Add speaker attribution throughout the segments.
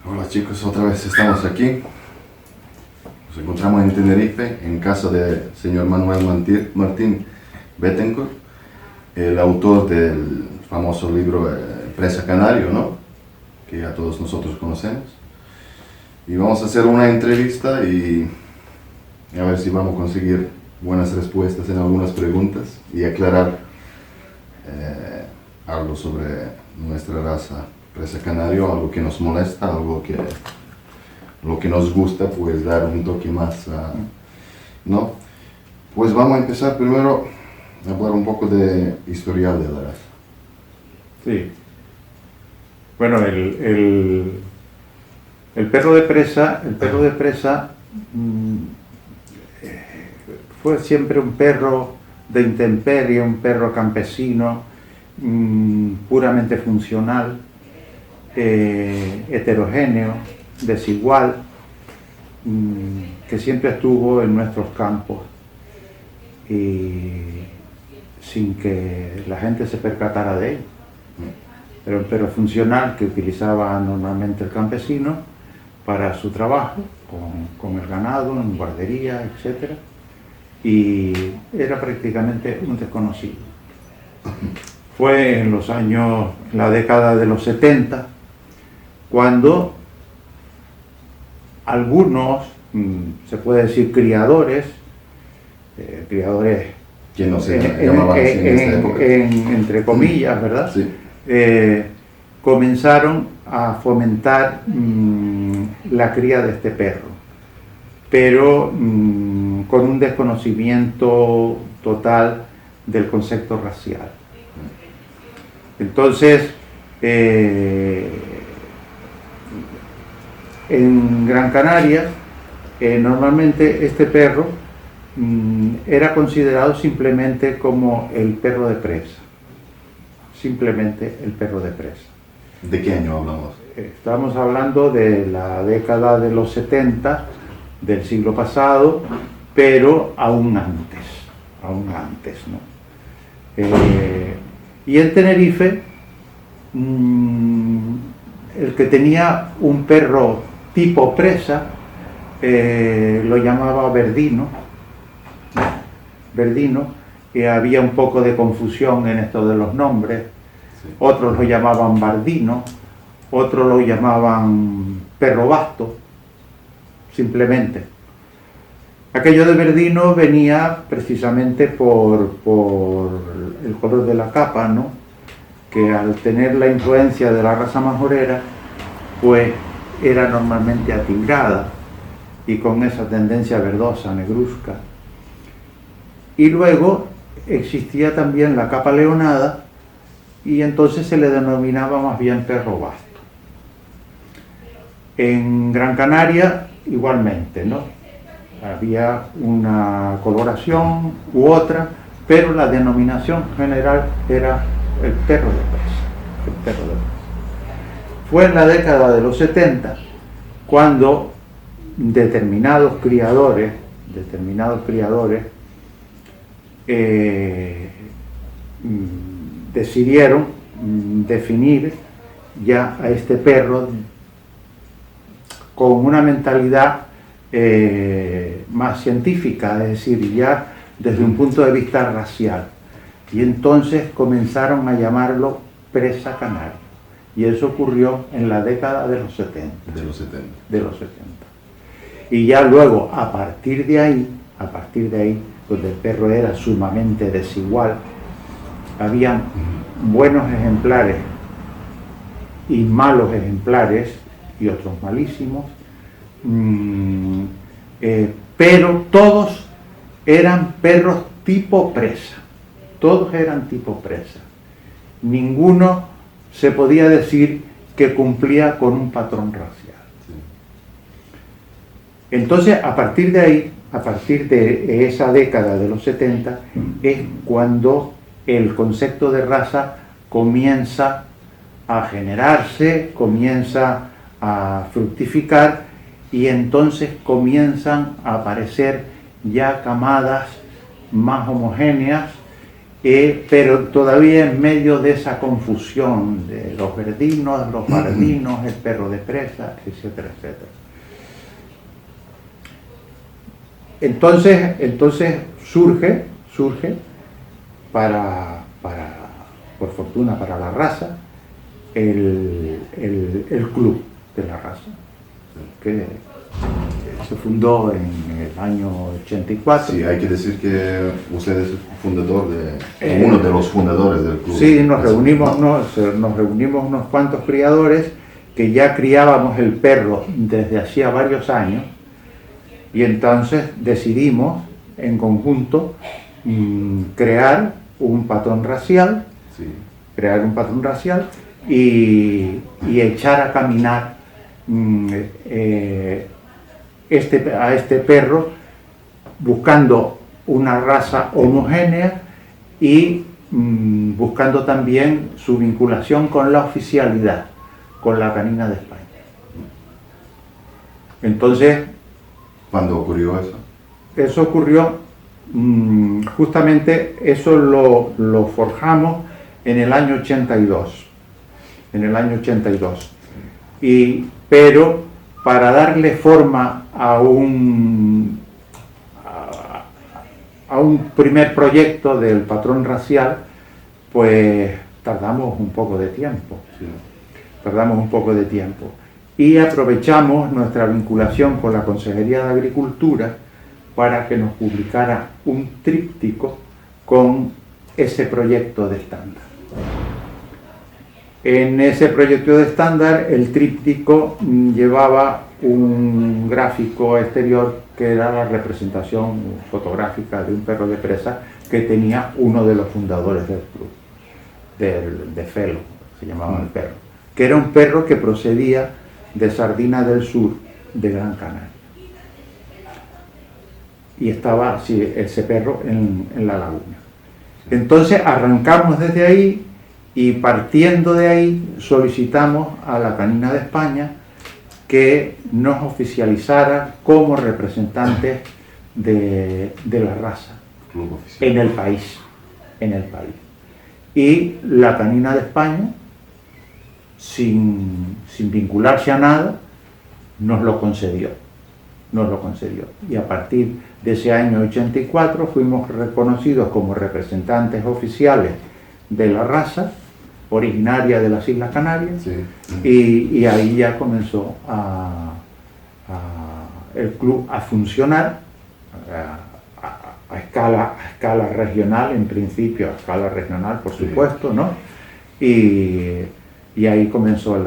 Speaker 1: Hola chicos, otra vez estamos aquí. Nos encontramos en Tenerife, en casa del señor Manuel Martín Bettencourt, el autor del famoso libro Presa Canario, ¿no? Que ya todos nosotros conocemos. Y vamos a hacer una entrevista y a ver si vamos a conseguir buenas respuestas en algunas preguntas y aclarar algo sobre nuestra raza Presa Canario, algo que nos molesta, algo que lo que nos gusta, pues dar un toque más, ¿no? Pues vamos a empezar primero a hablar un poco de historial de la raza.
Speaker 2: Sí. Bueno, el perro de presa, fue siempre un perro de intemperie, un perro campesino, puramente funcional, heterogéneo, desigual, que siempre estuvo en nuestros campos y sin que la gente se percatara de él. Era un perro funcional que utilizaba normalmente el campesino para su trabajo, con el ganado, en guardería, etc. Y era prácticamente un desconocido. Fue en la década de los 70, cuando algunos, se puede decir criadores
Speaker 1: Que no se llamaban así en esta época.
Speaker 2: entre comillas, ¿verdad?
Speaker 1: Sí.
Speaker 2: Comenzaron a fomentar la cría de este perro, pero con un desconocimiento total del concepto racial. Entonces, en Gran Canaria, normalmente este perro era considerado simplemente como el perro de presa. Simplemente el perro de presa.
Speaker 1: ¿De qué año hablamos?
Speaker 2: Estamos hablando de la década de los 70 del siglo pasado, pero aún antes, ¿no? Y en Tenerife, el que tenía un perro tipo presa, lo llamaba Verdino, y había un poco de confusión en esto de los nombres.
Speaker 1: Sí.
Speaker 2: Otros lo llamaban Bardino, otros lo llamaban perro basto, simplemente. Aquello de Verdino venía precisamente por el color de la capa, ¿no? Que al tener la influencia de la raza majorera, pues era normalmente atigrada y con esa tendencia verdosa, negruzca. Y luego existía también la capa leonada y entonces se le denominaba más bien perro basto. En Gran Canaria igualmente, ¿no? Había una coloración u otra, pero la denominación general era el perro de presa. Fue en la década de los 70 cuando determinados criadores decidieron definir ya a este perro con una mentalidad más científica, es decir, ya desde un punto de vista racial. Y entonces comenzaron a llamarlo presa canario. Y eso ocurrió en la década de los 70.
Speaker 1: De los 70.
Speaker 2: Y ya luego, a partir de ahí, donde el perro era sumamente desigual, habían buenos ejemplares y malos ejemplares y otros malísimos, pero todos eran perros tipo presa, ninguno se podía decir que cumplía con un patrón racial. Entonces, a partir de esa década de los 70, es cuando el concepto de raza comienza a generarse, comienza a fructificar, y entonces comienzan a aparecer ya camadas más homogéneas pero todavía en medio de esa confusión de los verdinos, los bardinos, el perro de presa, etcétera, etcétera. Entonces surge por fortuna para la raza, el club de la raza, que se fundó en el año 84.
Speaker 1: Sí, hay que decir que usted es fundador uno de los fundadores del club.
Speaker 2: Sí, nos reunimos unos cuantos criadores que ya criábamos el perro desde hacía varios años, y entonces decidimos en conjunto crear un patrón racial, y echar a caminar a este perro, buscando una raza homogénea y buscando también su vinculación con la oficialidad, con la canina de España. Entonces,
Speaker 1: ¿cuándo ocurrió eso?
Speaker 2: Eso ocurrió, justamente eso lo forjamos en el año 82. Pero para darle forma a un primer proyecto del patrón racial, pues tardamos un poco de tiempo. Y aprovechamos nuestra vinculación con la Consejería de Agricultura para que nos publicara un tríptico con ese proyecto de estándar. En ese proyecto de estándar, el tríptico llevaba un gráfico exterior que era la representación fotográfica de un perro de presa que tenía uno de los fundadores del club, de Felo, se llamaba el perro, que era un perro que procedía de Sardina del Sur, de Gran Canaria. Y estaba ese perro en la laguna. Entonces arrancamos desde ahí, y partiendo de ahí solicitamos a la Canina de España que nos oficializara como representantes de la raza en el país. Y la Canina de España, sin vincularse a nada, nos lo concedió. Y a partir de ese año 84 fuimos reconocidos como representantes oficiales de la raza originaria de las Islas Canarias.
Speaker 1: Sí.
Speaker 2: Y ahí ya comenzó el club a funcionar a escala regional, en principio a escala regional, por supuesto, ¿no? Y ahí comenzó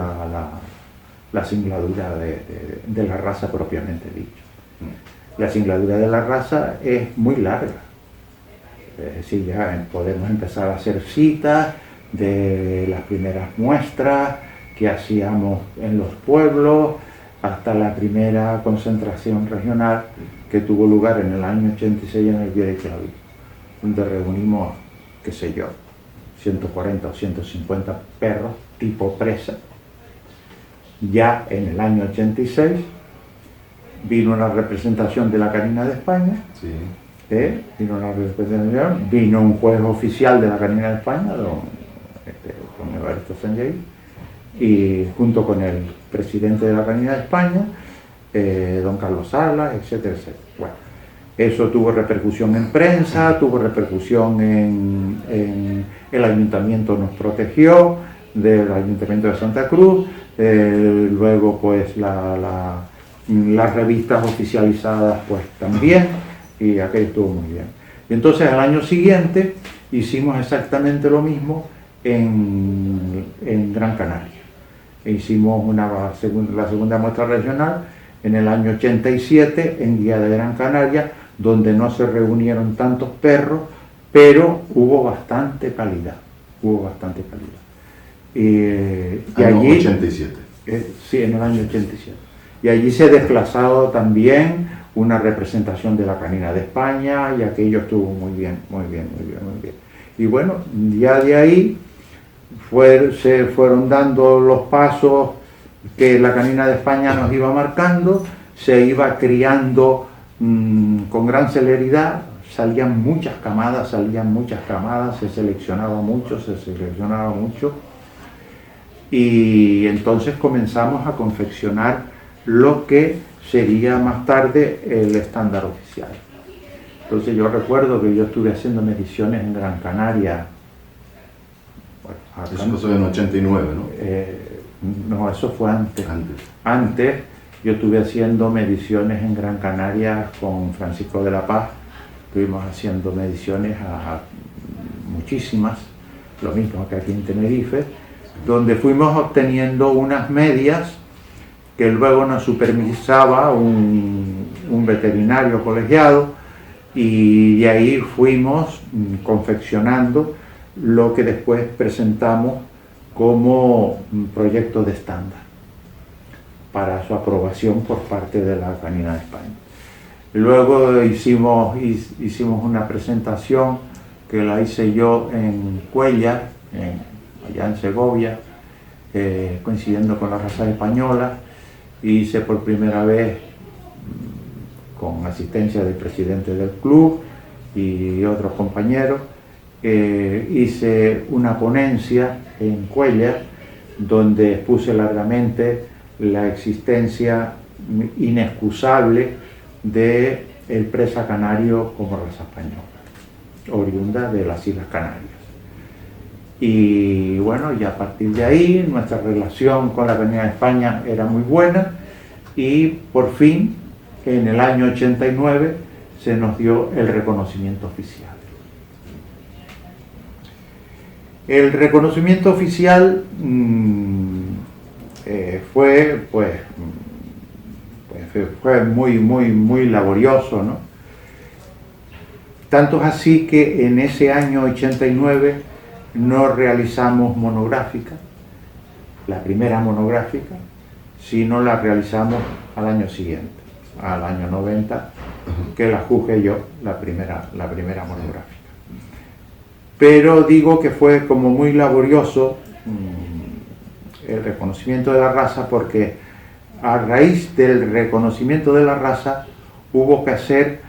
Speaker 2: la singladura de la raza propiamente dicho. La singladura de la raza es muy larga, es decir, ya podemos empezar a hacer citas de las primeras muestras que hacíamos en los pueblos hasta la primera concentración regional que tuvo lugar en el año 86 en el Guadalquivir, donde reunimos, qué sé yo, 140 o 150 perros tipo presa. Ya en el año 86 vino una representación de la Canina de España,
Speaker 1: Sí.
Speaker 2: Vino un juez oficial de la Canina de España, don Evaristo Sanjay, y junto con el presidente de la Canina de España, don Carlos Salas, etcétera, etcétera. Bueno, eso tuvo repercusión en prensa, tuvo repercusión en el ayuntamiento, nos protegió del ayuntamiento de Santa Cruz, luego pues las revistas oficializadas pues también, y aquello estuvo muy bien. Y entonces al año siguiente hicimos exactamente lo mismo en Gran Canaria. Hicimos la segunda muestra regional en el año 87 en Guía de Gran Canaria, donde no se reunieron tantos perros, pero hubo bastante calidad. Y allí,
Speaker 1: 87.
Speaker 2: Sí, en el año 87. Y allí se desplazado también una representación de la Canina de España, y aquello estuvo muy bien. Y bueno, ya de ahí se fueron dando los pasos que la Canina de España nos iba marcando, se iba criando con gran celeridad, salían muchas camadas, se seleccionaba mucho, y entonces comenzamos a confeccionar lo que sería más tarde el estándar oficial. Entonces yo recuerdo que yo estuve haciendo mediciones en Gran Canaria.
Speaker 1: Eso pasó en 89, ¿no?
Speaker 2: No, eso fue antes. Antes yo estuve haciendo mediciones en Gran Canaria con Francisco de la Paz. Estuvimos haciendo mediciones a muchísimas, lo mismo que aquí en Tenerife, donde fuimos obteniendo unas medias que luego nos supervisaba un veterinario colegiado, y de ahí fuimos confeccionando lo que después presentamos como proyecto de estándar para su aprobación por parte de la Canina de España. Luego hicimos una presentación que la hice yo en Cuéllar, allá en Segovia, coincidiendo con la raza española. Hice por primera vez, con asistencia del presidente del club y otros compañeros, hice una ponencia en Cuéllar donde expuse largamente la existencia inexcusable del presa canario como raza española, oriunda de las Islas Canarias. Y bueno, y a partir de ahí nuestra relación con la Canina de España era muy buena, y por fin en el año 89 se nos dio el reconocimiento oficial. El reconocimiento oficial fue muy laborioso, ¿no? Tanto es así que en ese año 89 no realizamos monográfica, la primera monográfica, sino la realizamos al año siguiente, al año 90, que la juzgué yo, la primera monográfica. Pero digo que fue como muy laborioso el reconocimiento de la raza, porque a raíz del reconocimiento de la raza hubo que hacer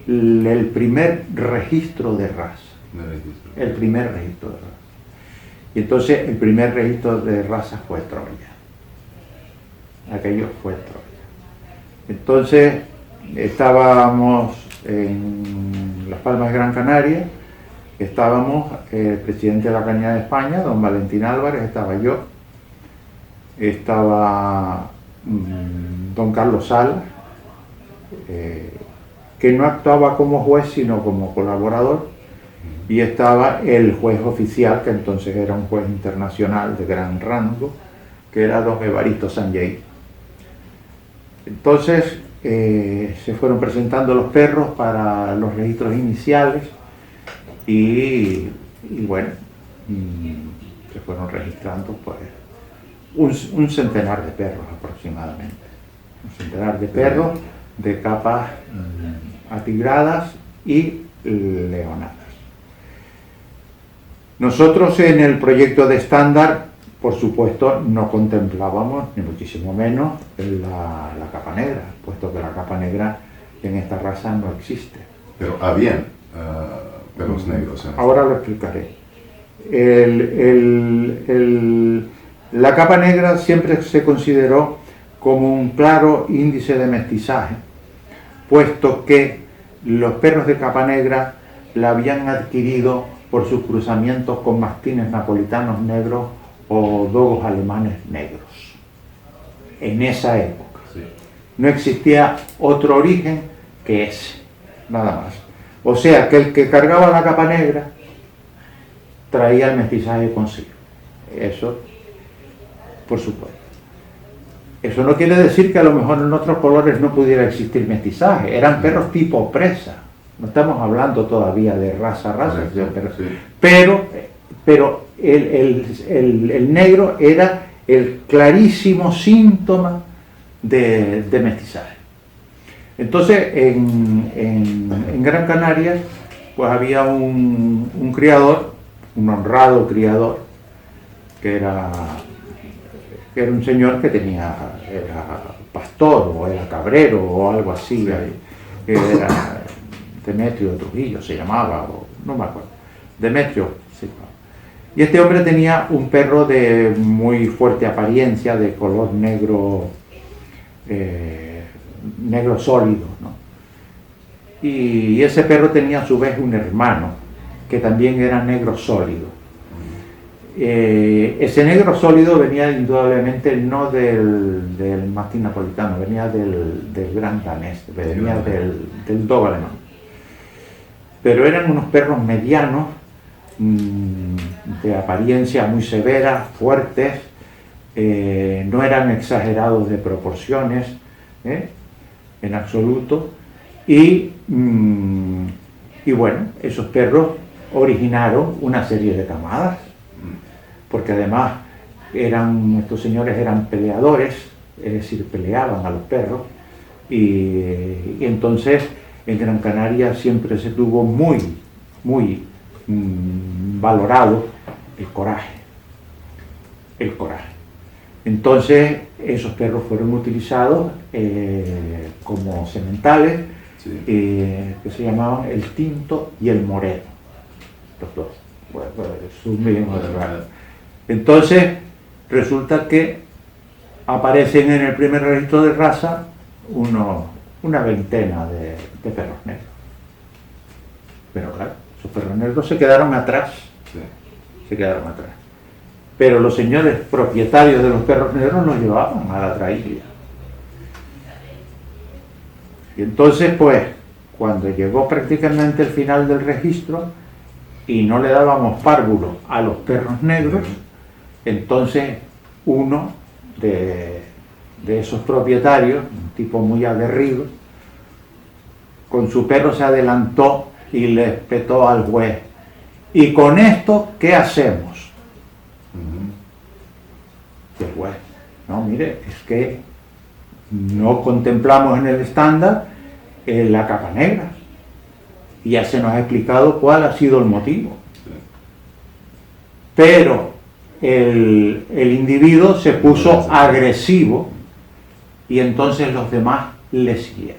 Speaker 2: el primer registro de raza. El primer registro de raza. Y entonces el primer registro de raza fue Troya. Aquello fue Troya. Entonces estábamos en Las Palmas de Gran Canaria, estábamos el presidente de la Canina de España, don Valentín Álvarez, estaba yo, estaba don Carlos Salas, que no actuaba como juez sino como colaborador, y estaba el juez oficial, que entonces era un juez internacional de gran rango, que era don Evaristo Sanjay. Entonces se fueron presentando los perros para los registros iniciales, y bueno, se fueron registrando pues un centenar de perros aproximadamente, un centenar de perros de capas atigradas y leonadas. Nosotros en el proyecto de estándar, por supuesto, no contemplábamos, ni muchísimo menos, la capa negra, puesto que la capa negra en esta raza no existe.
Speaker 1: Pero habían perros negros.
Speaker 2: Ahora lo explicaré. La capa negra siempre se consideró como un claro índice de mestizaje, puesto que los perros de capa negra la habían adquirido por sus cruzamientos con mastines napolitanos negros o dogos alemanes negros. En esa época. Sí. No existía otro origen que ese, nada más. O sea, que el que cargaba la capa negra traía el mestizaje consigo. Eso, por supuesto. Eso no quiere decir que a lo mejor en otros colores no pudiera existir mestizaje. Eran perros tipo presa. No estamos hablando todavía de raza, sí, sí. Pero el negro era el clarísimo síntoma de mestizaje. Entonces, en Gran Canaria, pues había un criador, un honrado criador, que era un señor que era pastor o era cabrero o algo así, sí. Demetrio Trujillo se llamaba, o no me acuerdo, Demetrio se llamaba. Y este hombre tenía un perro de muy fuerte apariencia, de color negro, negro sólido, ¿no? Y ese perro tenía a su vez un hermano, que también era negro sólido. Ese negro sólido venía indudablemente no del mastín napolitano, venía del gran danés, venía del dogo alemán. Pero eran unos perros medianos, de apariencia muy severa, fuertes, no eran exagerados de proporciones, en absoluto, y bueno, esos perros originaron una serie de camadas, porque además estos señores eran peleadores, es decir, peleaban a los perros, y entonces en Gran Canaria siempre se tuvo muy valorado el coraje. Entonces esos perros fueron utilizados como sementales,
Speaker 1: Sí.
Speaker 2: que se llamaban el tinto y el moreno, los dos. Bueno, sus mismos hermanos. Entonces resulta que aparecen en el primer registro de raza una veintena de perros negros. Pero claro, esos perros negros se quedaron atrás.
Speaker 1: Sí.
Speaker 2: Pero los señores propietarios de los perros negros los llevaban a la traída. Y entonces, pues, cuando llegó prácticamente el final del registro y no le dábamos párvulo a los perros negros, entonces uno de esos propietarios, un tipo muy aguerrido, con su perro se adelantó y le espetó al juez: ¿y con esto qué hacemos? Y el juez: no, mire, es que no contemplamos en el estándar la capa negra, y ya se nos ha explicado cuál ha sido el motivo. Pero el individuo se puso agresivo y entonces los demás le siguieron.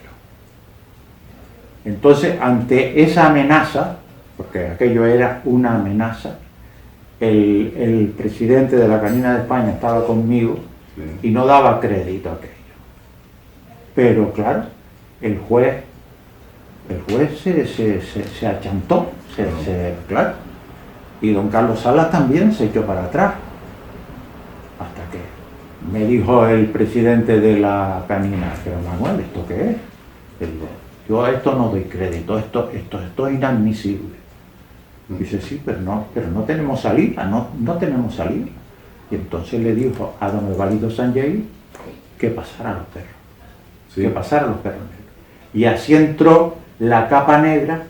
Speaker 2: Entonces, ante esa amenaza, porque aquello era una amenaza, el presidente de la Canina de España estaba conmigo y no daba crédito a aquello. Pero claro, el juez se achantó, claro, y don Carlos Salas también se echó para atrás, hasta que me dijo el presidente de la Canina: pero Manuel, ¿esto qué es? Le digo: yo a esto no doy crédito, esto es inadmisible. Dice: sí, pero no tenemos salida, no tenemos salida. Y entonces le dijo a don Evaristo Sanjay que pasara a los perros.
Speaker 1: Sí.
Speaker 2: Que pasara a los perros negros. Y así entró la capa negra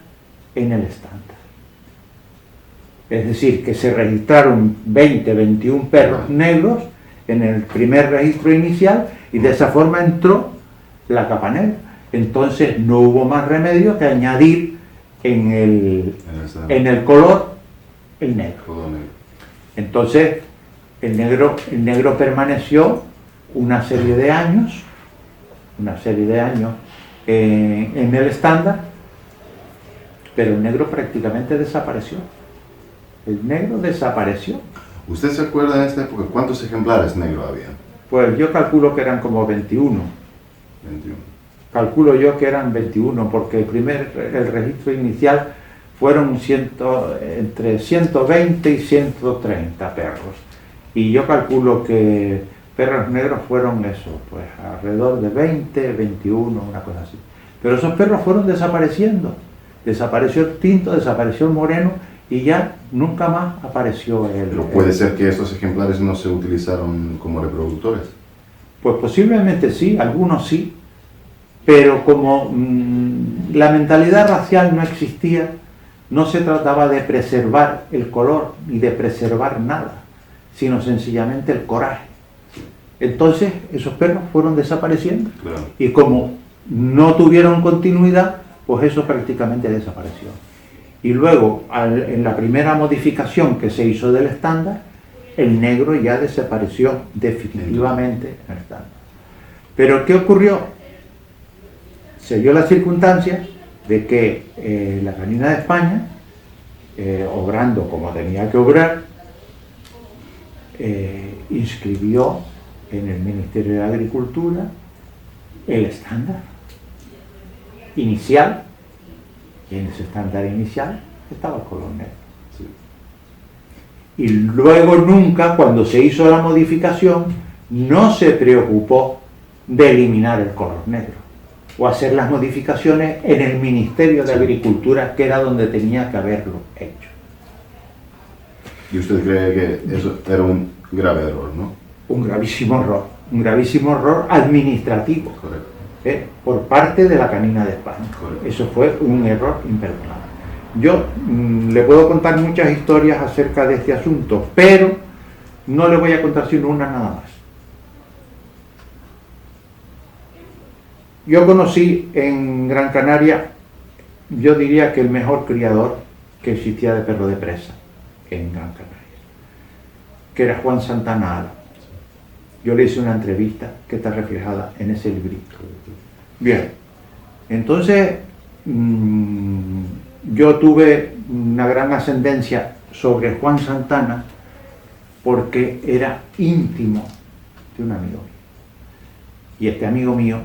Speaker 2: en el estándar. Es decir, que se registraron 21 perros negros en el primer registro inicial, y de esa forma entró la capa negra. Entonces no hubo más remedio que añadir en el color el negro. Entonces el negro permaneció una serie de años en el estándar, pero el negro prácticamente desapareció. El negro desapareció.
Speaker 1: ¿Usted se acuerda en esta época cuántos ejemplares negros había?
Speaker 2: Pues yo calculo que eran como 21.
Speaker 1: 21.
Speaker 2: Calculo yo que eran 21, porque el registro inicial fueron entre 120 y 130 perros. Y yo calculo que perros negros fueron eso, pues alrededor de 20, 21, una cosa así. Pero esos perros fueron desapareciendo. Desapareció el tinto, desapareció el moreno, y ya nunca más apareció el...
Speaker 1: Pero puede ser que estos ejemplares no se utilizaron como reproductores.
Speaker 2: Pues posiblemente sí, algunos sí, pero como la mentalidad racial no existía, no se trataba de preservar el color ni de preservar nada, sino sencillamente el coraje. Entonces esos perros fueron desapareciendo,
Speaker 1: Claro.
Speaker 2: y como no tuvieron continuidad, pues eso prácticamente desapareció. Y luego, en la primera modificación que se hizo del estándar, el negro ya desapareció definitivamente en el estándar. Pero ¿qué ocurrió? Se dio la circunstancia de que la Canina de España, obrando como tenía que obrar, inscribió en el Ministerio de Agricultura el estándar inicial, y en ese estándar inicial estaba el color negro.
Speaker 1: Sí.
Speaker 2: Y luego nunca, cuando se hizo la modificación, no se preocupó de eliminar el color negro o hacer las modificaciones en el Ministerio de Agricultura, que era donde tenía que haberlo hecho.
Speaker 1: ¿Y usted cree que eso era un grave error, no?
Speaker 2: Un gravísimo error administrativo.
Speaker 1: Correcto.
Speaker 2: Por parte de la Canina de España.
Speaker 1: Correcto.
Speaker 2: Eso fue un error imperdonable. Yo le puedo contar muchas historias acerca de este asunto, pero no le voy a contar sino una nada más. Yo conocí en Gran Canaria, yo diría que el mejor criador que existía de perro de presa en Gran Canaria, que era Juan Santana Ala. Yo le hice una entrevista que está reflejada en ese librito. Bien, entonces yo tuve una gran ascendencia sobre Juan Santana porque era íntimo de un amigo mío. Y este amigo mío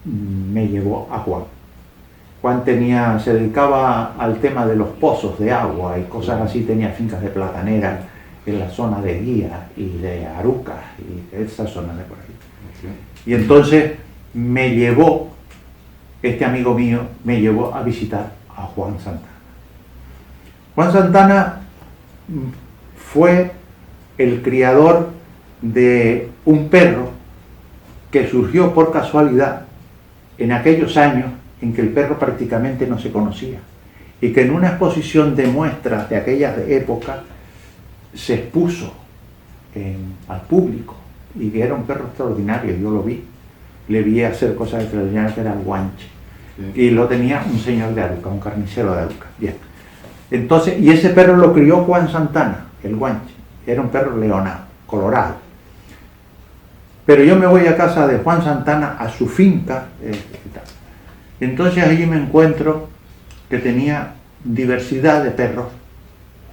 Speaker 2: me llevó a Juan. Juan se dedicaba al tema de los pozos de agua y cosas así, tenía fincas de platanera en la zona de Guía y de Aruca y de esa zona de por ahí. Y entonces este amigo mío me llevó a visitar a Juan Santana. Juan Santana fue el criador de un perro que surgió por casualidad en aquellos años en que el perro prácticamente no se conocía y que en una exposición de muestras de aquellas épocas se expuso al público y que era un perro extraordinario. Yo lo vi, le vi hacer cosas extraordinarias, que era el guanche, sí. Y lo tenía un señor de Aruca, un carnicero de Aruca. Bien. Entonces, y ese perro lo crió Juan Santana, el guanche, era un perro leonado, colorado. Pero yo me voy a casa de Juan Santana, a su finca, y tal. Entonces allí me encuentro que tenía diversidad de perros,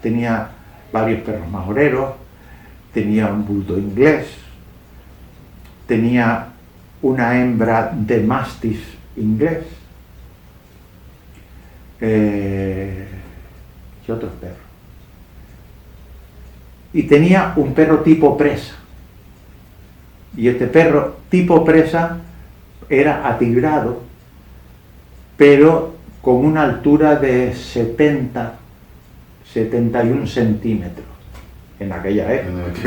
Speaker 2: tenía varios perros majoreros, tenía un bulldog inglés, tenía una hembra de mastis inglés y otros perros. Y tenía un perro tipo presa. Y este perro tipo presa era atigrado, pero con una altura de 71 centímetros en aquella época.
Speaker 1: Sí,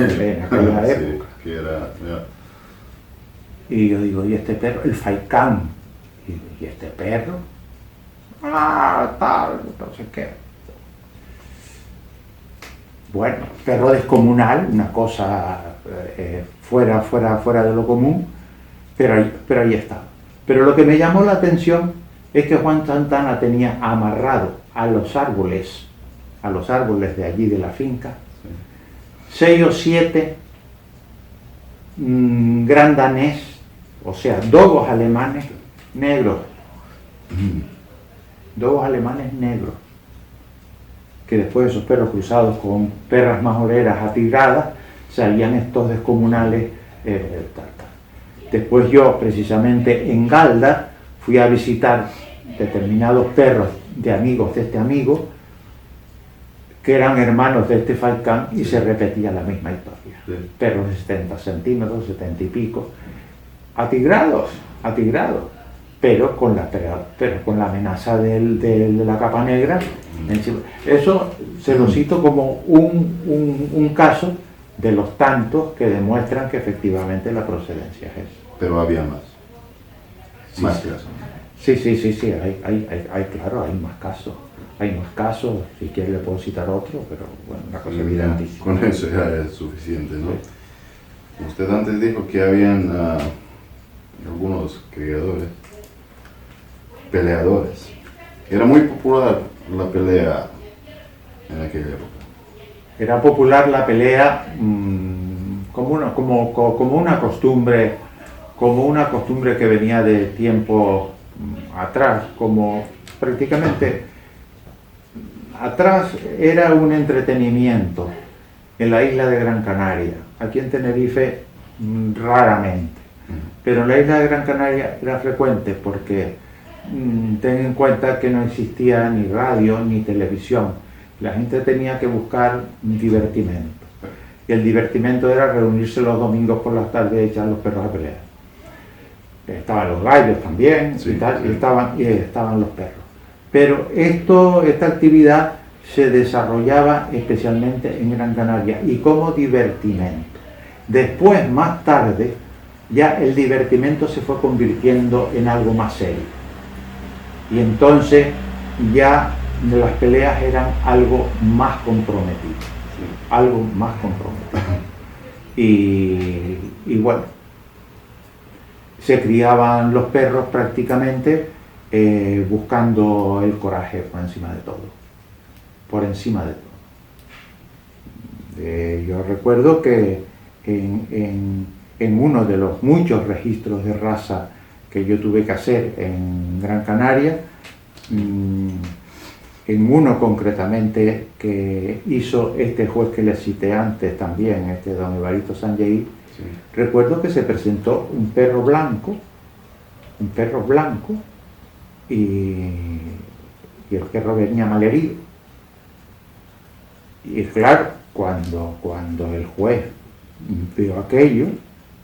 Speaker 1: que era, yeah.
Speaker 2: Y yo digo, ¿y este perro? El faicán. ¿Y este perro? Tal, no sé qué. Bueno, perro descomunal, una cosa fuera de lo común, pero ahí estaba. Pero lo que me llamó la atención es que Juan Santana tenía amarrado a los árboles de allí de la finca, 6 o 7 gran danés, o sea, dogos alemanes negros, que después de esos perros cruzados con perras majoreras atigradas, salían estos descomunales. Después yo, precisamente en Galda, fui a visitar determinados perros de amigos de este amigo, que eran hermanos de este faicán, y se repetía la misma historia. Sí. Perros de 70 centímetros, 70 y pico, atigrados, pero con la amenaza de la capa negra encima. Eso se lo cito como un caso de los tantos que demuestran que efectivamente la procedencia es esa.
Speaker 1: Pero había más.
Speaker 2: Sí,
Speaker 1: más
Speaker 2: sí.
Speaker 1: casos.
Speaker 2: Sí, claro, hay más casos, si quiere le puedo citar otro, pero bueno, una cosa evidentísima.
Speaker 1: Con eso ya es suficiente, ¿no? Sí. Usted antes dijo que habían algunos peleadores. Era muy popular la pelea en aquella época.
Speaker 2: Era popular la pelea como una costumbre que venía de tiempos atrás, como prácticamente atrás era un entretenimiento en la isla de Gran Canaria. Aquí en Tenerife raramente, pero en la isla de Gran Canaria era frecuente porque ten en cuenta que no existía ni radio ni televisión. La gente tenía que buscar divertimento. Y el divertimento era reunirse los domingos por las tardes y echar los perros a pelear. Estaban los gallos también,
Speaker 1: sí,
Speaker 2: y tal,
Speaker 1: sí.
Speaker 2: y estaban los perros. Pero esta actividad se desarrollaba especialmente en Gran Canaria y como divertimento. Después, más tarde, ya el divertimento se fue convirtiendo en algo más serio. Y entonces ya las peleas eran algo más comprometido. Algo más comprometido. Y bueno, se criaban los perros prácticamente buscando el coraje por encima de todo. Por encima de todo. Yo recuerdo que en uno de los muchos registros de raza que yo tuve que hacer en Gran Canaria, en uno concretamente que hizo este juez que les cité antes también, don Evaristo Sanjay,
Speaker 1: Sí.
Speaker 2: recuerdo que se presentó un perro blanco y el perro venía malherido. Y claro, cuando el juez vio aquello,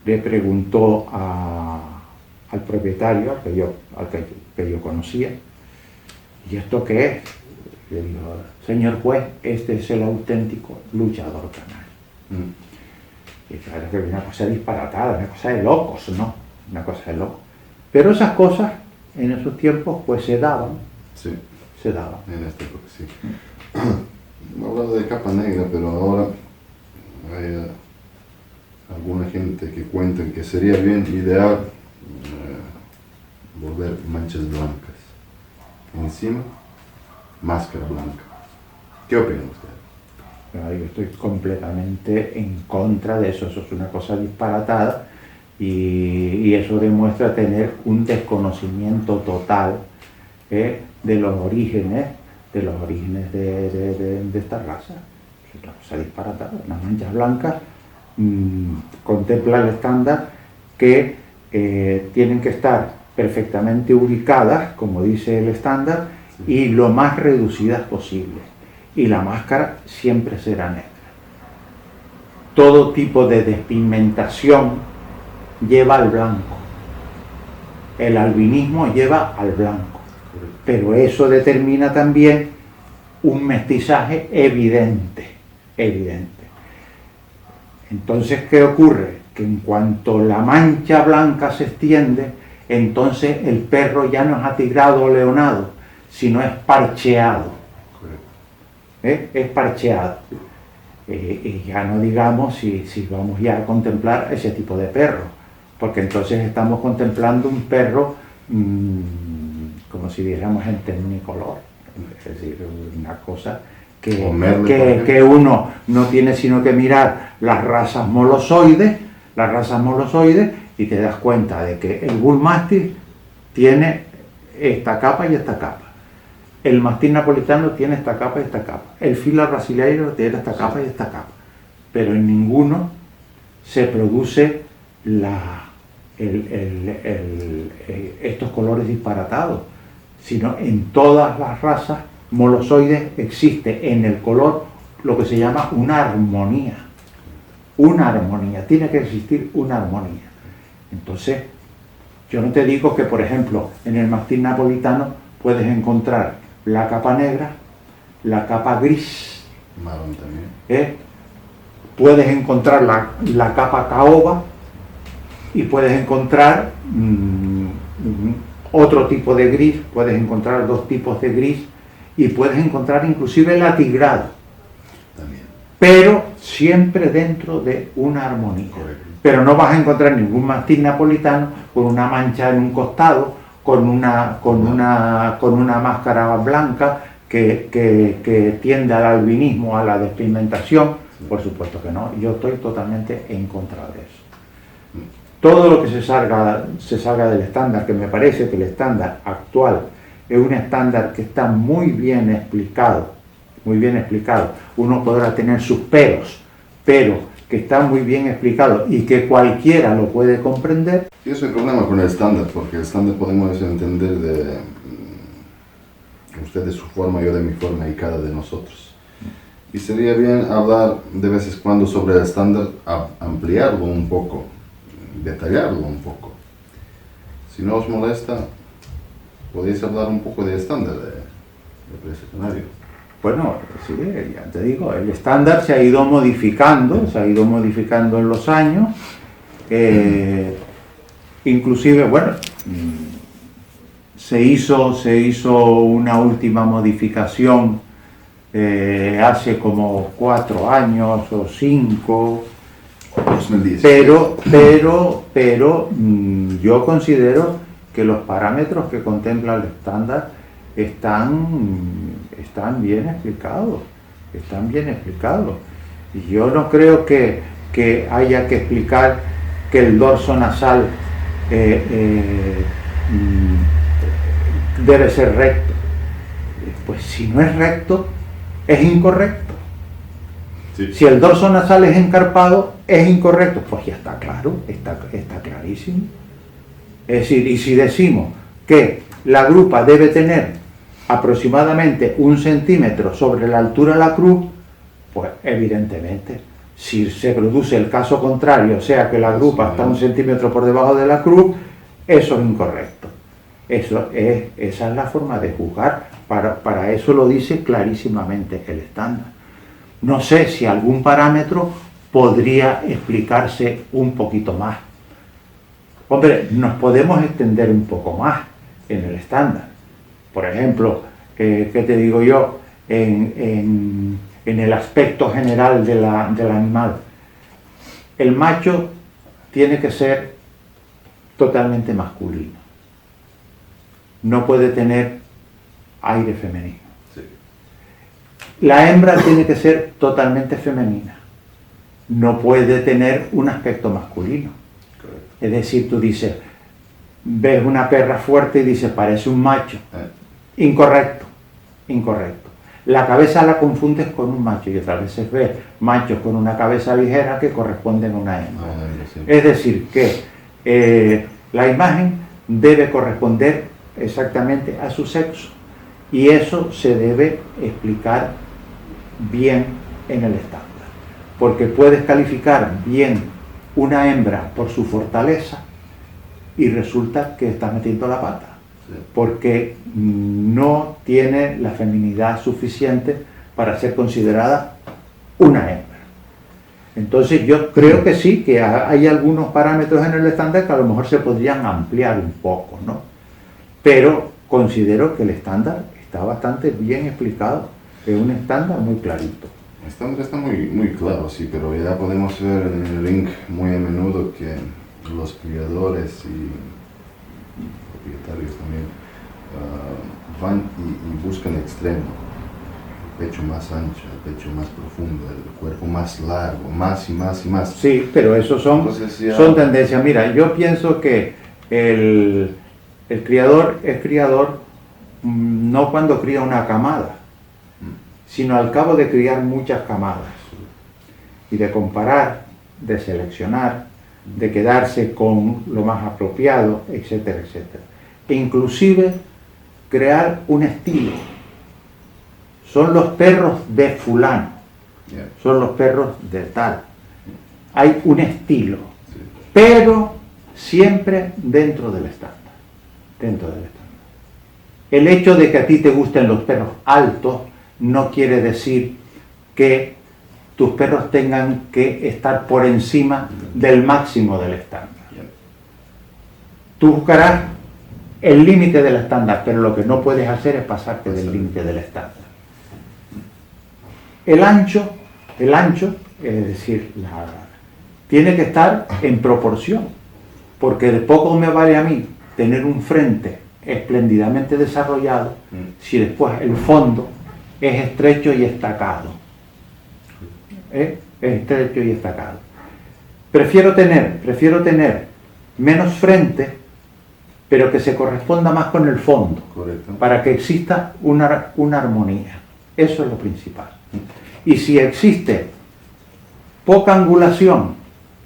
Speaker 2: le preguntó al propietario, al que yo conocía, ¿y esto qué es? Le dijo, señor juez, este es el auténtico luchador canario. Y claro, que es una cosa disparatada, una cosa de locos, ¿no? Una cosa de locos. Pero esas cosas en esos tiempos pues se daban.
Speaker 1: Sí,
Speaker 2: Se daban.
Speaker 1: en esta época sí. No he hablado de capa negra, pero ahora hay alguna gente que cuentan que sería bien ideal volver manchas blancas. Encima, máscara blanca. ¿Qué opinan ustedes?
Speaker 2: Yo estoy completamente en contra de eso. Eso es una cosa disparatada y eso demuestra tener un desconocimiento total de los orígenes de esta raza. Es una cosa disparatada. Las manchas blancas contempla el estándar que tienen que estar perfectamente ubicadas, como dice el estándar, y lo más reducidas posible. Y la máscara siempre será negra. Todo tipo de despigmentación lleva al blanco. El albinismo lleva al blanco. Pero eso determina también un mestizaje evidente. Entonces, ¿qué ocurre? Que en cuanto la mancha blanca se extiende, entonces el perro ya no es atigrado o leonado, sino es parcheado. Es parcheado. Y ya no digamos si vamos ya a contemplar ese tipo de perro, porque entonces estamos contemplando un perro como si dijéramos en tecnicolor, es decir, una cosa que uno no tiene sino que mirar las razas molosoides y te das cuenta de que el Bull Mastiff tiene esta capa y esta capa. El mastín napolitano tiene esta capa y esta capa. El fila brasileiro tiene esta capa y esta capa. Pero en ninguno se produce estos colores disparatados, sino en todas las razas molosoides existe en el color lo que se llama una armonía. Una armonía, tiene que existir una armonía. Entonces, yo no te digo que, por ejemplo, en el mastín napolitano puedes encontrar la capa negra, la capa gris,
Speaker 1: marrón también.
Speaker 2: Puedes encontrar la capa caoba y puedes encontrar otro tipo de gris, puedes encontrar dos tipos de gris y puedes encontrar inclusive el atigrado.
Speaker 1: También.
Speaker 2: Pero siempre dentro de una armonía.
Speaker 1: Correcto.
Speaker 2: Pero no vas a encontrar ningún mastín napolitano con una mancha en un costado, con una máscara blanca que tiende al albinismo, a la despigmentación. Por supuesto que no, yo estoy totalmente en contra de eso. todo lo que se salga del estándar, que me parece que el estándar actual es un estándar que está muy bien explicado, muy bien explicado. Uno podrá tener sus peros, pero que está muy bien explicado y que cualquiera lo puede comprender.
Speaker 1: Y eso es el problema con el estándar, porque el estándar podemos entender de usted de su forma, yo de mi forma y cada de nosotros. Y sería bien hablar de vez en cuando sobre el estándar, ampliarlo un poco, detallarlo un poco. Si no os molesta, podéis hablar un poco de estándar de escenario.
Speaker 2: Bueno, sí, ya te digo, el estándar se ha ido modificando en los años. Inclusive, bueno, se hizo una última modificación hace como 4 años o 5,
Speaker 1: 2010.
Speaker 2: pero yo considero que los parámetros que contempla el estándar están bien explicados, Y yo no creo que haya que explicar que el dorso nasal debe ser recto. Pues si no es recto, es incorrecto.
Speaker 1: Sí.
Speaker 2: Si el dorso nasal es encarpado, es incorrecto. Pues ya está claro, está clarísimo. Es decir, y si decimos que la grupa debe tener aproximadamente 1 centímetro sobre la altura de la cruz, pues evidentemente, si se produce el caso contrario, o sea que la grupa está 1 centímetro por debajo de la cruz, eso es incorrecto. Esa es la forma de juzgar, para eso lo dice clarísimamente el estándar. No sé si algún parámetro podría explicarse un poquito más. Hombre, nos podemos extender un poco más en el estándar. Por ejemplo, ¿qué te digo yo? En el aspecto general del animal. El macho tiene que ser totalmente masculino. No puede tener aire femenino.
Speaker 1: Sí.
Speaker 2: La hembra tiene que ser totalmente femenina. No puede tener un aspecto masculino.
Speaker 1: Correcto.
Speaker 2: Es decir, tú dices, ves una perra fuerte y dices, parece un macho. Incorrecto. La cabeza la confundes con un macho y otras veces ves machos con una cabeza ligera que corresponden a una hembra.
Speaker 1: Sí.
Speaker 2: Es decir, que la imagen debe corresponder exactamente a su sexo y eso se debe explicar bien en el estándar, porque puedes calificar bien una hembra por su fortaleza y resulta que está metiendo la pata, porque no tiene la feminidad suficiente para ser considerada una hembra. Entonces yo creo que sí, que hay algunos parámetros en el estándar que a lo mejor se podrían ampliar un poco, ¿no? Pero considero que el estándar está bastante bien explicado, es un estándar muy clarito.
Speaker 1: El estándar está muy claro, sí, pero ya podemos ver en el link muy a menudo que los criadores y propietarios también van y buscan extremo, el pecho más ancho, el pecho más profundo, el cuerpo más largo, más y más y más.
Speaker 2: Sí, pero eso son tendencias. Mira, yo pienso que el criador es criador no cuando cría una camada, sino al cabo de criar muchas camadas y de comparar, de seleccionar, de quedarse con lo más apropiado, etcétera, etcétera. E inclusive crear un estilo. Son los perros de fulano, son los perros de tal. Hay un estilo, pero siempre dentro del estándar. El hecho de que a ti te gusten los perros altos no quiere decir que tus perros tengan que estar por encima del máximo del estándar. Tú buscarás el límite del estándar, pero lo que no puedes hacer es pasarte del límite del estándar. El ancho, es decir, tiene que estar en proporción, porque de poco me vale a mí tener un frente espléndidamente desarrollado si después el fondo es estrecho y estacado. Es estrecho y estacado. Prefiero tener menos frente, pero que se corresponda más con el fondo,
Speaker 1: Correcto.
Speaker 2: para que exista una armonía. Eso es lo principal. Y si existe poca angulación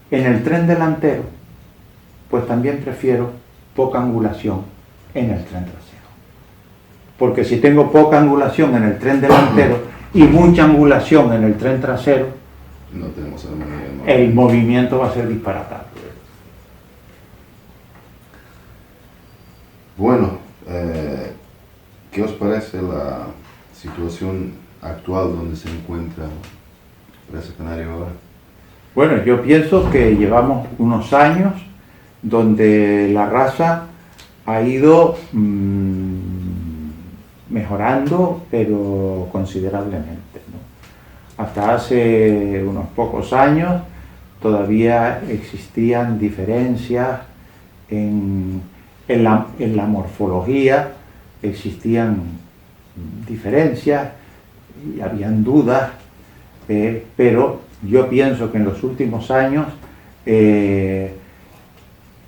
Speaker 2: en el tren delantero, pues también prefiero poca angulación en el tren trasero. Porque si tengo poca angulación en el tren delantero y mucha angulación en el tren trasero,
Speaker 1: No tenemos armonía. ¿no?
Speaker 2: el movimiento va a ser disparatado.
Speaker 1: Bueno, ¿qué os parece la situación actual donde se encuentra Presa Canaria ahora?
Speaker 2: Bueno, yo pienso que llevamos unos años donde la raza ha ido mejorando, pero considerablemente, ¿no? Hasta hace unos pocos años todavía existían diferencias en la morfología, existían diferencias y habían dudas, pero yo pienso que en los últimos años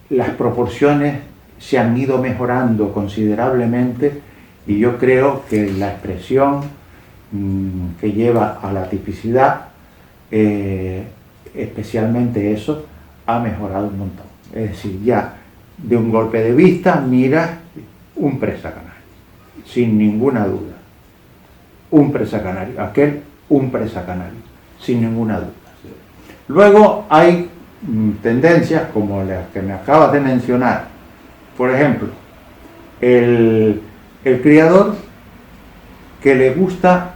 Speaker 2: las proporciones se han ido mejorando considerablemente y yo creo que la expresión que lleva a la tipicidad, especialmente eso, ha mejorado un montón. Es decir, ya de un golpe de vista mira un presa canario, sin ninguna duda. Un presa canario, aquel un presa canario, sin ninguna duda. Luego hay tendencias como las que me acabas de mencionar. Por ejemplo, el criador que le gusta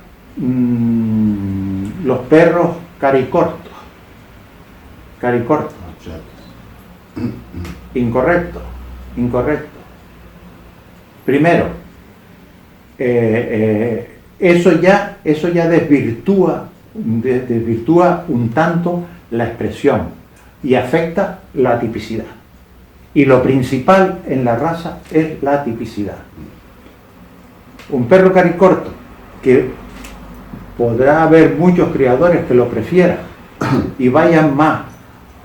Speaker 2: los perros caricortos. Incorrecto. Primero, eso ya desvirtúa un tanto la expresión y afecta la tipicidad. Y lo principal en la raza es la tipicidad. Un perro caricorto, que podrá haber muchos criadores que lo prefieran y vayan más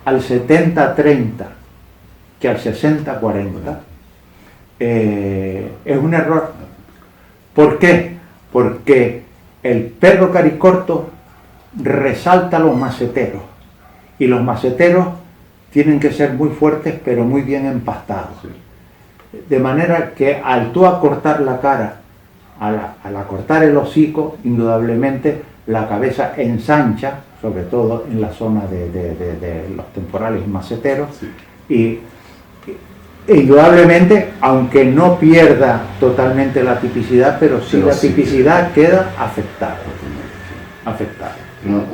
Speaker 2: al 70-30 que al 60-40, es un error. ¿Por qué? Porque el perro caricorto resalta a los maceteros y los maceteros tienen que ser muy fuertes pero muy bien empastados. De manera que al tú acortar la cara, al acortar el hocico, indudablemente la cabeza ensancha, sobre todo en la zona de los temporales maceteros, y indudablemente, aunque no pierda totalmente la tipicidad, pero sí la tipicidad queda afectada.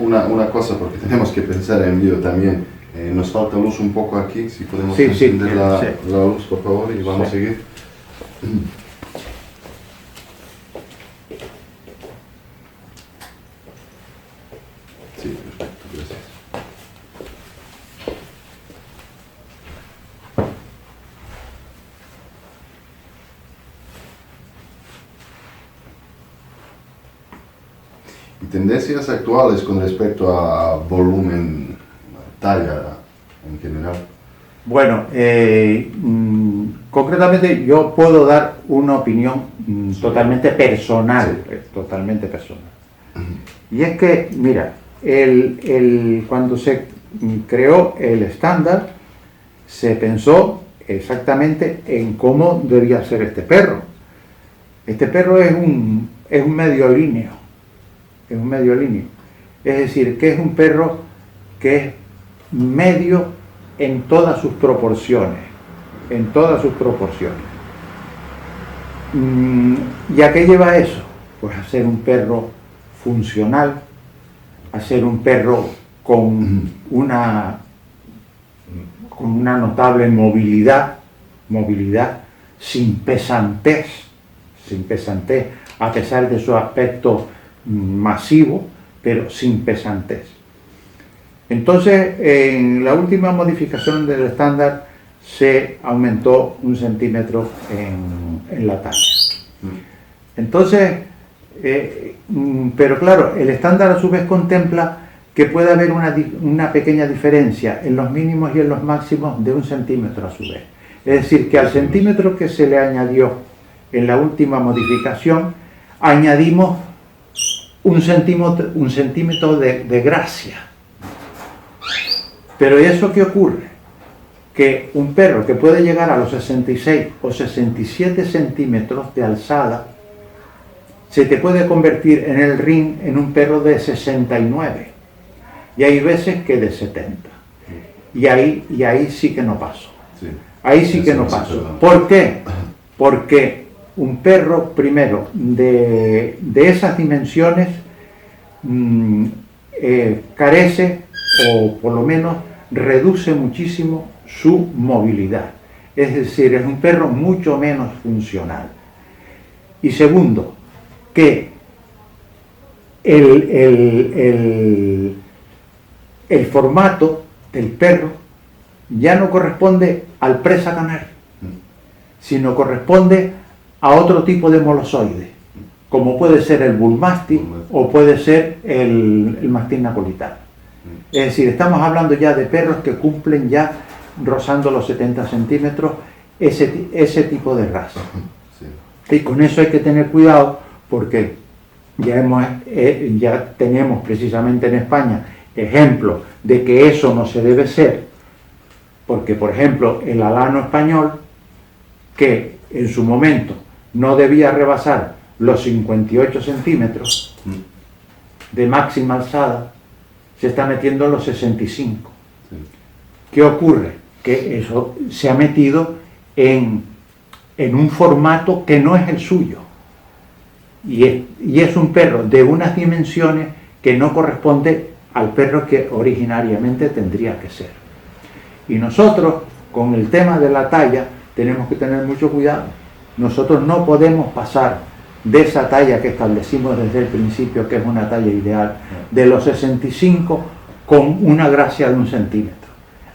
Speaker 1: Una cosa, porque tenemos que pensar en ello también. Nos falta luz un poco aquí, si podemos encender la luz, por favor, y vamos a seguir. Sí, perfecto, gracias. ¿Y tendencias actuales con respecto a volumen, talla en general?
Speaker 2: Bueno, concretamente yo puedo dar una opinión totalmente personal, Y es que, mira, cuando se creó el estándar, se pensó exactamente en cómo debía ser este perro. Este perro es un medio líneo, es decir, que es un perro que es medio en todas sus proporciones, ¿Y a qué lleva eso? Pues a ser un perro funcional, a ser un perro con una notable movilidad, sin pesantez, a pesar de su aspecto masivo, pero sin pesantez. Entonces, en la última modificación del estándar se aumentó 1 centímetro en la talla. Entonces, pero claro, el estándar a su vez contempla que puede haber una pequeña diferencia en los mínimos y en los máximos de 1 centímetro a su vez. Es decir, que al centímetro que se le añadió en la última modificación, añadimos un centímetro de gracia. Pero ¿eso qué ocurre? Que un perro que puede llegar a los 66 o 67 centímetros de alzada, se te puede convertir en el ring en un perro de 69. Y hay veces que de 70. Y ahí sí que no paso.
Speaker 1: Sí.
Speaker 2: Ahí sí que no paso. ¿Por qué? Porque un perro, primero, de esas dimensiones, carece, o por lo menos reduce muchísimo su movilidad. Es decir, es un perro mucho menos funcional. Y segundo, que el formato del perro ya no corresponde al presa canario, sino corresponde a otro tipo de molosoide, como puede ser el bull mastiff o puede ser el mastín napolitano. Es decir, estamos hablando ya de perros que cumplen ya rozando los 70 centímetros, ese tipo de raza. Sí. Y con eso hay que tener cuidado, porque ya tenemos precisamente en España ejemplos de que eso no se debe ser, porque por ejemplo el alano español, que en su momento no debía rebasar los 58 centímetros de máxima alzada, se está metiendo en los 65. Sí. ¿Qué ocurre? Que eso se ha metido en un formato que no es el suyo, y es un perro de unas dimensiones que no corresponde al perro que originariamente tendría que ser. Y nosotros, con el tema de la talla, tenemos que tener mucho cuidado. Nosotros no podemos pasar de esa talla que establecimos desde el principio, que es una talla ideal, de los 65 con una gracia de 1 centímetro.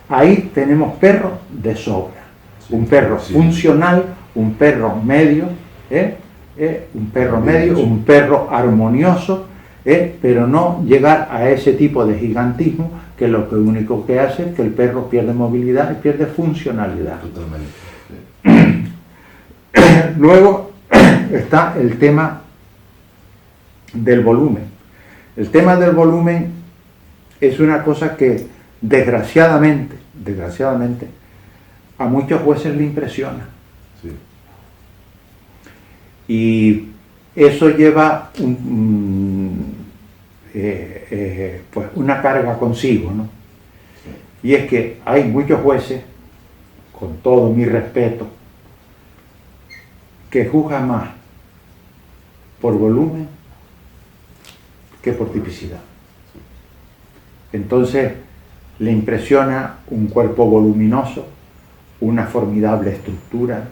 Speaker 2: Ahí tenemos perros de sobra. Sí, un perro funcional, un perro medio, un perro armonioso, pero no llegar a ese tipo de gigantismo, que lo único que hace es que el perro pierde movilidad y pierde funcionalidad. Totalmente. Sí. Luego está el tema del volumen. El tema del volumen es una cosa que desgraciadamente a muchos jueces le impresiona. Sí. Y eso lleva pues una carga consigo, ¿no? Sí. Y es que hay muchos jueces, con todo mi respeto, que juzgan más por volumen que por tipicidad. Entonces le impresiona un cuerpo voluminoso, una formidable estructura,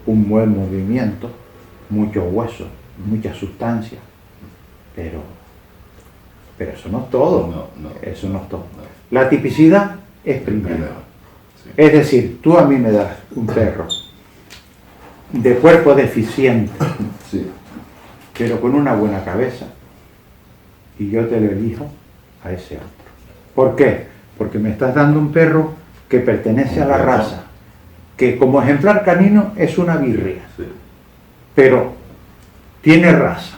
Speaker 2: un buen movimiento, muchos huesos, mucha sustancia, pero eso no es todo. Eso no es todo. La tipicidad es primero. Sí. Es decir, tú a mí me das un perro de cuerpo deficiente, sí, pero con una buena cabeza, y yo te lo elijo a ese otro. ¿Por qué? Porque me estás dando un perro que pertenece a la raza, que como ejemplar canino es una birria, sí, pero tiene raza.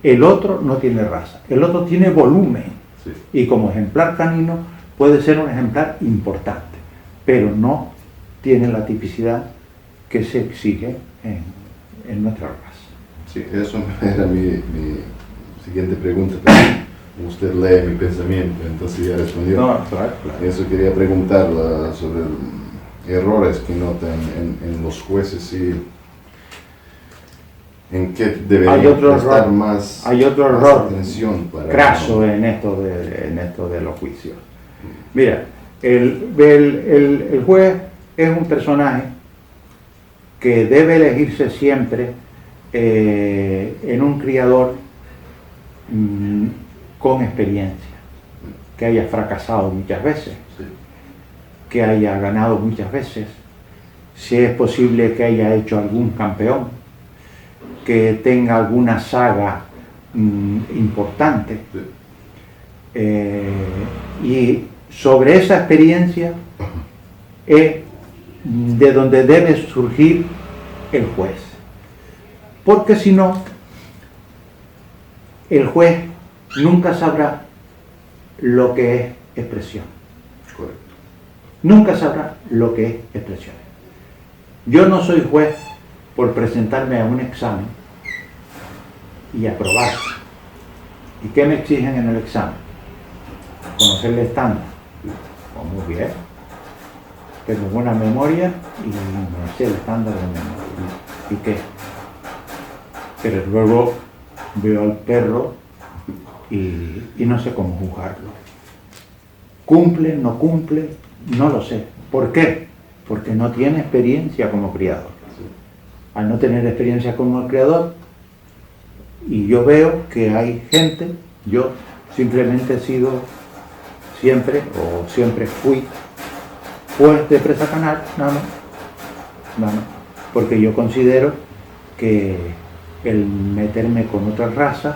Speaker 2: El otro no tiene raza, el otro tiene volumen, sí, y como ejemplar canino puede ser un ejemplar importante, pero no tiene la tipicidad que se exige en nuestra raza.
Speaker 1: Sí, eso era mi siguiente pregunta también. Usted lee mi pensamiento, entonces ya respondió.
Speaker 2: No, claro.
Speaker 1: Eso quería preguntar sobre errores que notan en los jueces y en qué debería prestar más atención para
Speaker 2: craso en esto de los juicios. Mira, el juez es un personaje que debe elegirse siempre en un criador con experiencia, que haya fracasado muchas veces, sí, que haya ganado muchas veces, si es posible que haya hecho algún campeón, que tenga alguna saga importante, sí, Y sobre esa experiencia es de donde debe surgir el juez. Porque si no, el juez nunca sabrá lo que es expresión.
Speaker 1: Correcto.
Speaker 2: Nunca sabrá lo que es expresión. Yo no soy juez por presentarme a un examen y aprobar. ¿Y qué me exigen en el examen? Conocer el estándar. Pues muy bien. Tengo buena memoria y me sé el estándar de memoria. ¿Y qué? Pero luego veo al perro y no sé cómo juzgarlo. ¿Cumple, no cumple? No lo sé. ¿Por qué? Porque no tiene experiencia como criador. Al no tener experiencia como criador, y yo veo que hay gente, yo simplemente he sido siempre fui juez de presa canal, nada más, porque yo considero que el meterme con otras razas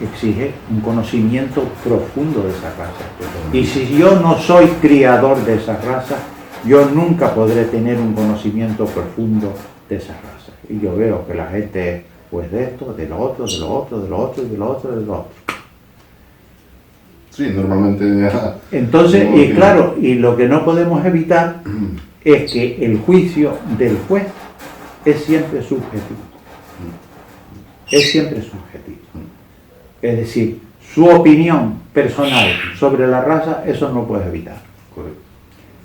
Speaker 2: exige un conocimiento profundo de esa raza. Y si yo no soy criador de esa raza, yo nunca podré tener un conocimiento profundo de esa raza. Y yo veo que la gente, pues de esto, de lo otro, de lo otro, de lo otro, de lo otro, de lo otro.
Speaker 1: Sí, normalmente...
Speaker 2: Entonces, y claro, y lo que no podemos evitar es que el juicio del juez es siempre subjetivo. Es siempre subjetivo. Es decir, su opinión personal sobre la raza, eso no lo puedes evitar.
Speaker 1: Correcto.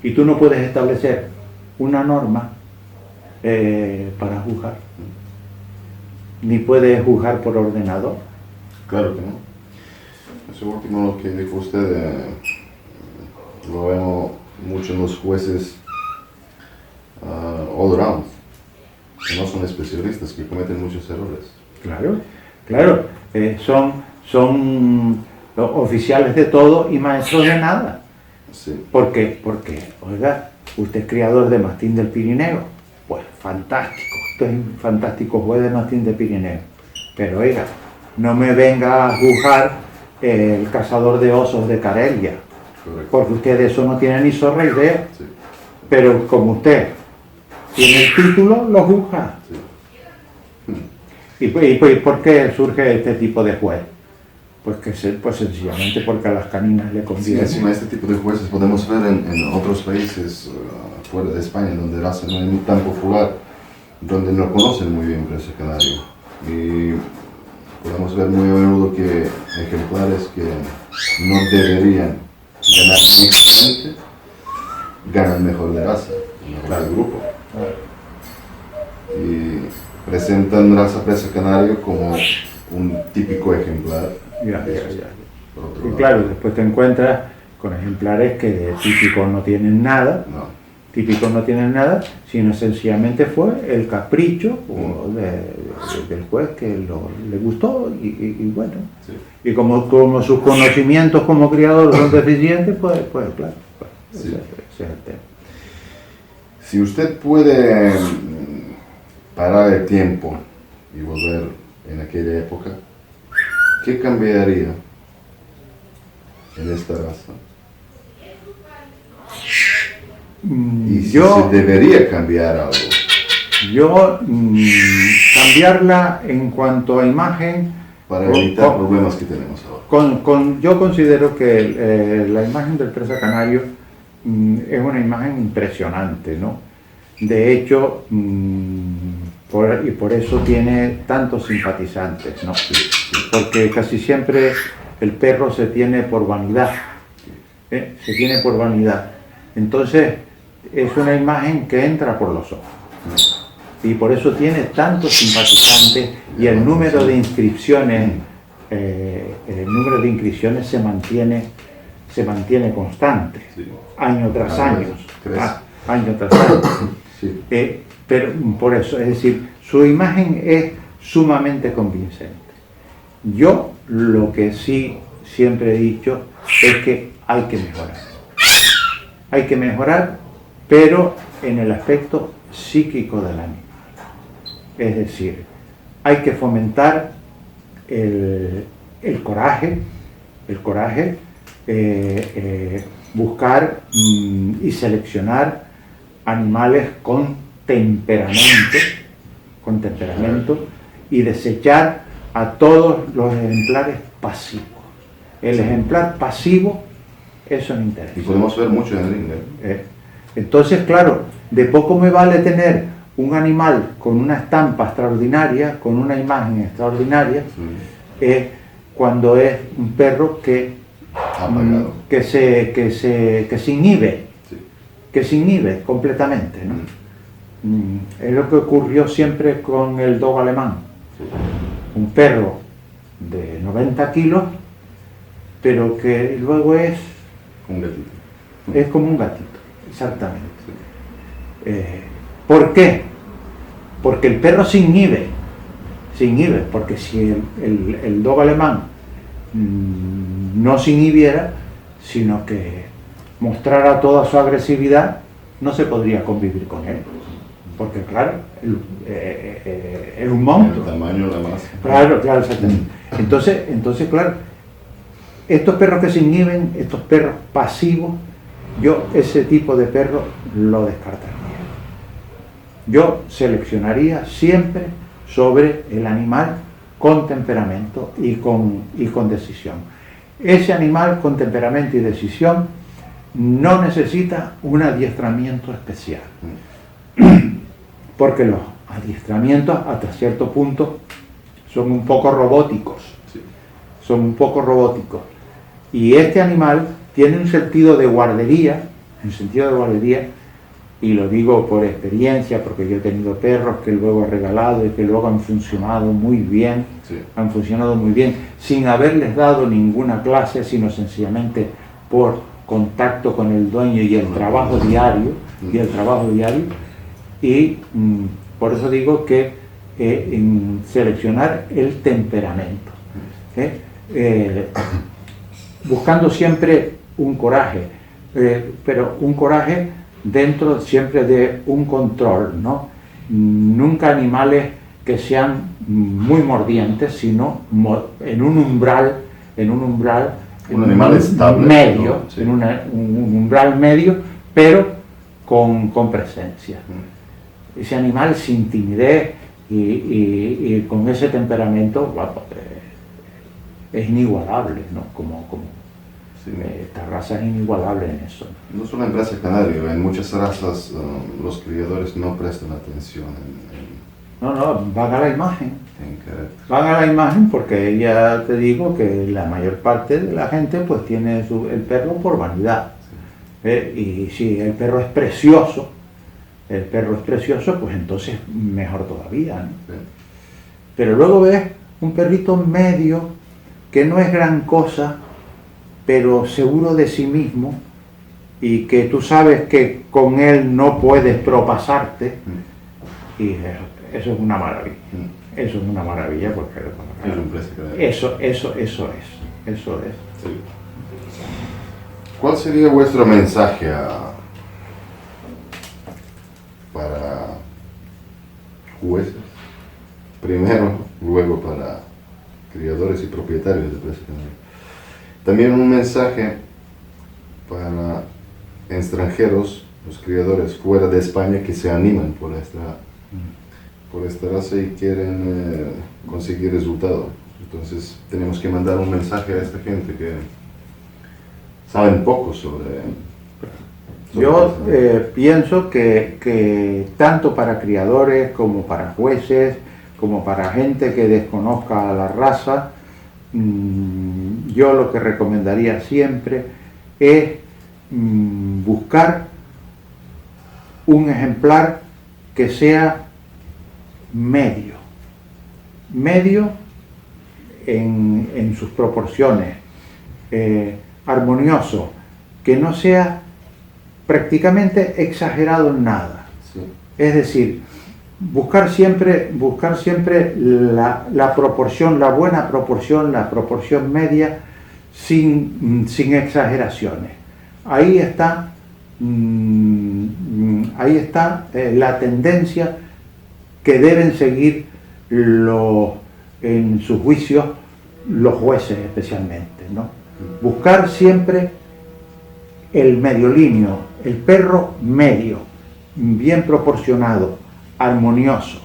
Speaker 2: Y tú no puedes establecer una norma para juzgar. Ni puedes juzgar por ordenador.
Speaker 1: Claro que no. Eso último lo que dijo usted, lo vemos mucho en los jueces all around, que no son especialistas, que cometen muchos errores.
Speaker 2: Claro, son oficiales de todo y maestros de nada.
Speaker 1: Sí.
Speaker 2: ¿Por qué? Porque, oiga, usted es criador de mastín del Pirineo, pues fantástico, usted es un fantástico juez de mastín del Pirineo, pero oiga, no me venga a juzgar el cazador de osos de Carelia,
Speaker 1: Correcto.
Speaker 2: porque usted de eso no tiene ni zorra idea,
Speaker 1: Sí.
Speaker 2: pero como usted tiene el título, lo juzga.
Speaker 1: Sí.
Speaker 2: ¿Y por qué surge este tipo de juez? Pues sencillamente porque a las caninas le
Speaker 1: Sí,
Speaker 2: conviene.
Speaker 1: encima este tipo de jueces podemos ver en otros países fuera de España, donde la raza no es tan popular, donde no conocen muy bien presa canario. Y podemos ver muy a menudo que ejemplares que no deberían ganar mixtamente ganan mejor de raza, mejor del grupo. Y presentan raza presa canario como un típico ejemplar.
Speaker 2: Ya.
Speaker 1: Por otro
Speaker 2: Y
Speaker 1: lado,
Speaker 2: claro, después te encuentras con ejemplares que de típicos no tienen nada, sino sencillamente fue el capricho del juez que le gustó y bueno.
Speaker 1: Sí.
Speaker 2: Y como sus conocimientos como criador son deficientes, pues claro,
Speaker 1: Sí.
Speaker 2: ese es el tema.
Speaker 1: Si usted puede parar el tiempo y volver en aquella época, ¿qué cambiaría en esta raza? Y si se debería cambiar algo.
Speaker 2: Yo cambiarla en cuanto a imagen
Speaker 1: Para evitar problemas que tenemos ahora.
Speaker 2: yo considero que la imagen del presa canario es una imagen impresionante, ¿no? De hecho, por eso tiene tantos simpatizantes, ¿no? Porque casi siempre el perro se tiene por vanidad, se tiene por vanidad. Entonces, es una imagen que entra por los ojos. Y por eso tiene tantos simpatizantes y el número de inscripciones, se mantiene constante,
Speaker 1: Sí.
Speaker 2: año tras año. Año tras año.
Speaker 1: Sí.
Speaker 2: Pero por eso, es decir, su imagen es sumamente convincente. Yo lo que sí siempre he dicho es que hay que mejorar. Hay que mejorar, pero en el aspecto psíquico del animal. Es decir, hay que fomentar el coraje, El coraje, buscar y seleccionar animales con temperamento y desechar a todos los ejemplares pasivos. El ejemplar pasivo, eso me interesa.
Speaker 1: Y podemos ver mucho en el ring,
Speaker 2: Entonces, claro, de poco me vale tener un animal con una estampa extraordinaria, con una imagen extraordinaria, cuando es un perro que se inhibe, que se inhibe completamente, ¿no? Es lo que ocurrió siempre con el dog alemán. Un perro de 90 kilos, pero que luego es
Speaker 1: un gatito.
Speaker 2: Es como un gatito, exactamente. ¿Por qué? Porque el perro se inhibe, porque si el dog alemán no se inhibiera, sino que mostrara toda su agresividad, no se podría convivir con él. Porque claro, es un monstruo.
Speaker 1: El tamaño, la masa.
Speaker 2: Claro, exactamente. Entonces, claro, estos perros que se inhiben, estos perros pasivos, yo ese tipo de perro lo descartaría. Yo seleccionaría siempre sobre el animal con temperamento y con decisión. Ese animal con temperamento y decisión no necesita un adiestramiento especial, porque los adiestramientos hasta cierto punto son un poco robóticos, y este animal tiene un sentido de guardería, y lo digo por experiencia, porque yo he tenido perros que luego he regalado y que luego han funcionado muy bien, sin haberles dado ninguna clase, sino sencillamente por contacto con el dueño y el trabajo diario, y por eso digo que en seleccionar el temperamento, buscando siempre un coraje, pero un coraje dentro siempre de un control, ¿no? Nunca animales que sean muy mordientes, sino en un umbral
Speaker 1: un animal estable,
Speaker 2: medio,
Speaker 1: ¿no? Sí.
Speaker 2: en un umbral medio, pero con presencia. Ese animal sin timidez y con ese temperamento, es inigualable, ¿no? Esta raza es inigualable en eso.
Speaker 1: No solo en raza canario, en muchas razas los criadores no prestan atención
Speaker 2: No, van a la imagen.
Speaker 1: en carácter.
Speaker 2: Van a la imagen porque ya te digo que la mayor parte de la gente pues tiene el perro por vanidad. Y si el perro es precioso, pues entonces mejor todavía, ¿no?
Speaker 1: Sí.
Speaker 2: Pero luego ves un perrito medio que no es gran cosa, pero seguro de sí mismo, y que tú sabes que con él no puedes propasarte, y eso es una maravilla. Eso es una maravilla porque
Speaker 1: Es un precio que
Speaker 2: eso es.
Speaker 1: Sí. ¿Cuál sería vuestro mensaje para jueces? Primero, luego para criadores y propietarios de presa canaria. También un mensaje para extranjeros, los criadores fuera de España que se animan por esta raza y quieren conseguir resultados. Entonces tenemos que mandar un mensaje a esta gente que saben poco sobre
Speaker 2: Yo pienso que tanto para criadores como para jueces, como para gente que desconozca la raza, yo lo que recomendaría siempre es buscar un ejemplar que sea medio en sus proporciones, armonioso, que no sea prácticamente exagerado en nada.
Speaker 1: Sí.
Speaker 2: Es decir, buscar siempre la proporción, la buena proporción, la proporción media, sin exageraciones. Ahí está la tendencia que deben seguir en sus juicios los jueces especialmente, ¿no? Buscar siempre el mediolíneo, el perro medio, bien proporcionado, armonioso.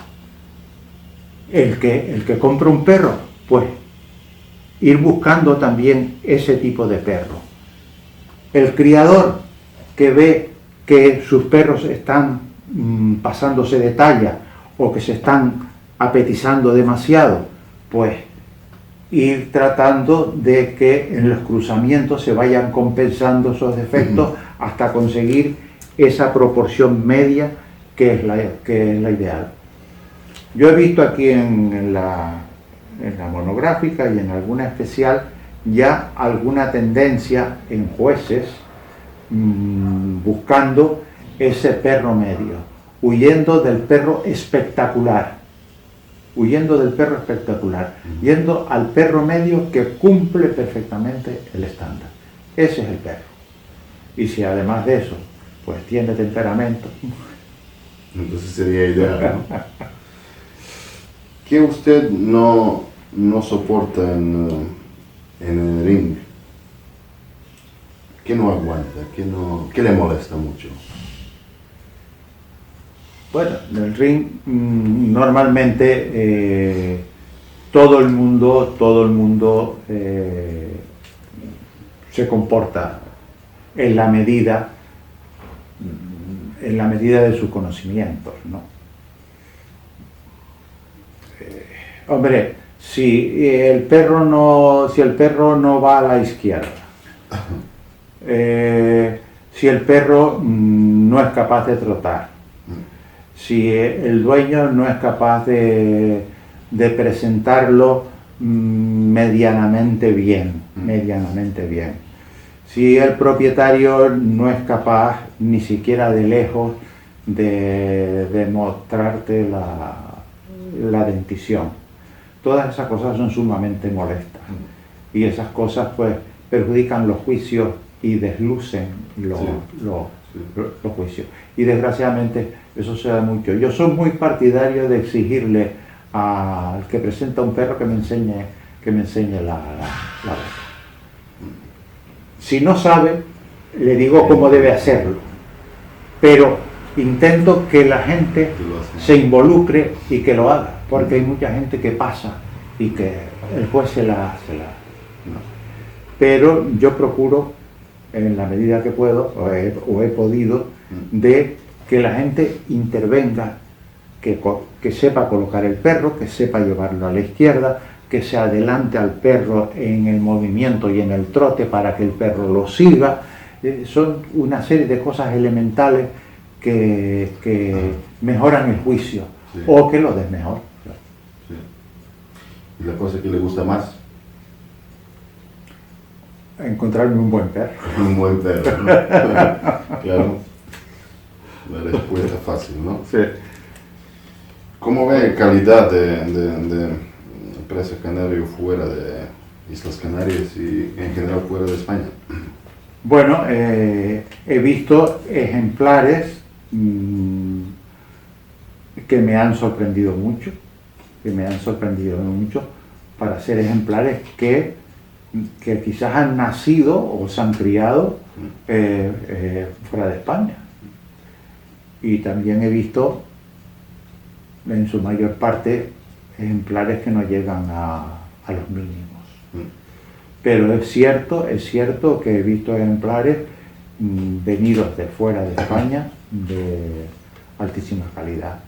Speaker 2: El que compra un perro, pues ir buscando también ese tipo de perro. El criador que ve que sus perros están pasándose de talla o que se están apetizando demasiado, pues ir tratando de que en los cruzamientos se vayan compensando esos defectos hasta conseguir esa proporción media que es la ideal. Yo he visto aquí en la monográfica y en alguna especial ya alguna tendencia en jueces buscando ese perro medio, huyendo del perro espectacular, yendo al perro medio que cumple perfectamente el estándar. Ese es el perro. Y si además de eso, pues tiene temperamento.
Speaker 1: Entonces sería ideal, ¿no? ¿Qué usted no soporta en el ring? ¿Qué no aguanta? ¿Qué le molesta mucho?
Speaker 2: Bueno, en el ring normalmente todo el mundo se comporta en la medida de sus conocimientos, ¿no? Hombre, si el perro no va a la izquierda, si el perro no es capaz de trotar, si el dueño no es capaz de presentarlo medianamente bien, si el propietario no es capaz ni siquiera de lejos de mostrarte la dentición, todas esas cosas son sumamente molestas y esas cosas pues perjudican los juicios y deslucen los juicios, y desgraciadamente eso se da mucho. Yo soy muy partidario de exigirle al que presenta un perro que me enseñe la boca. Si no sabe, le digo cómo debe hacerlo, pero intento que la gente se involucre y que lo haga, porque hay mucha gente que pasa y que el juez se la no. Pero yo procuro, en la medida que puedo, o he podido, de que la gente intervenga, que sepa colocar el perro, que sepa llevarlo a la izquierda, que se adelante al perro en el movimiento y en el trote para que el perro lo siga. Son una serie de cosas elementales que mejoran el juicio, sí, o que lo desmejoran.
Speaker 1: Sí. ¿Y la cosa que le gusta más?
Speaker 2: Encontrarme un buen perro.
Speaker 1: Un buen perro, ¿no? Claro. La respuesta fácil, ¿no?
Speaker 2: Sí.
Speaker 1: ¿Cómo ve calidad de presa canario fuera de Islas Canarias y en general fuera de España?
Speaker 2: Bueno, he visto ejemplares que me han sorprendido mucho, para ser ejemplares que quizás han nacido o se han criado fuera de España. Y también he visto, en su mayor parte, ejemplares que no llegan a los mínimos. Pero es cierto que he visto ejemplares venidos de fuera de España de altísima calidad.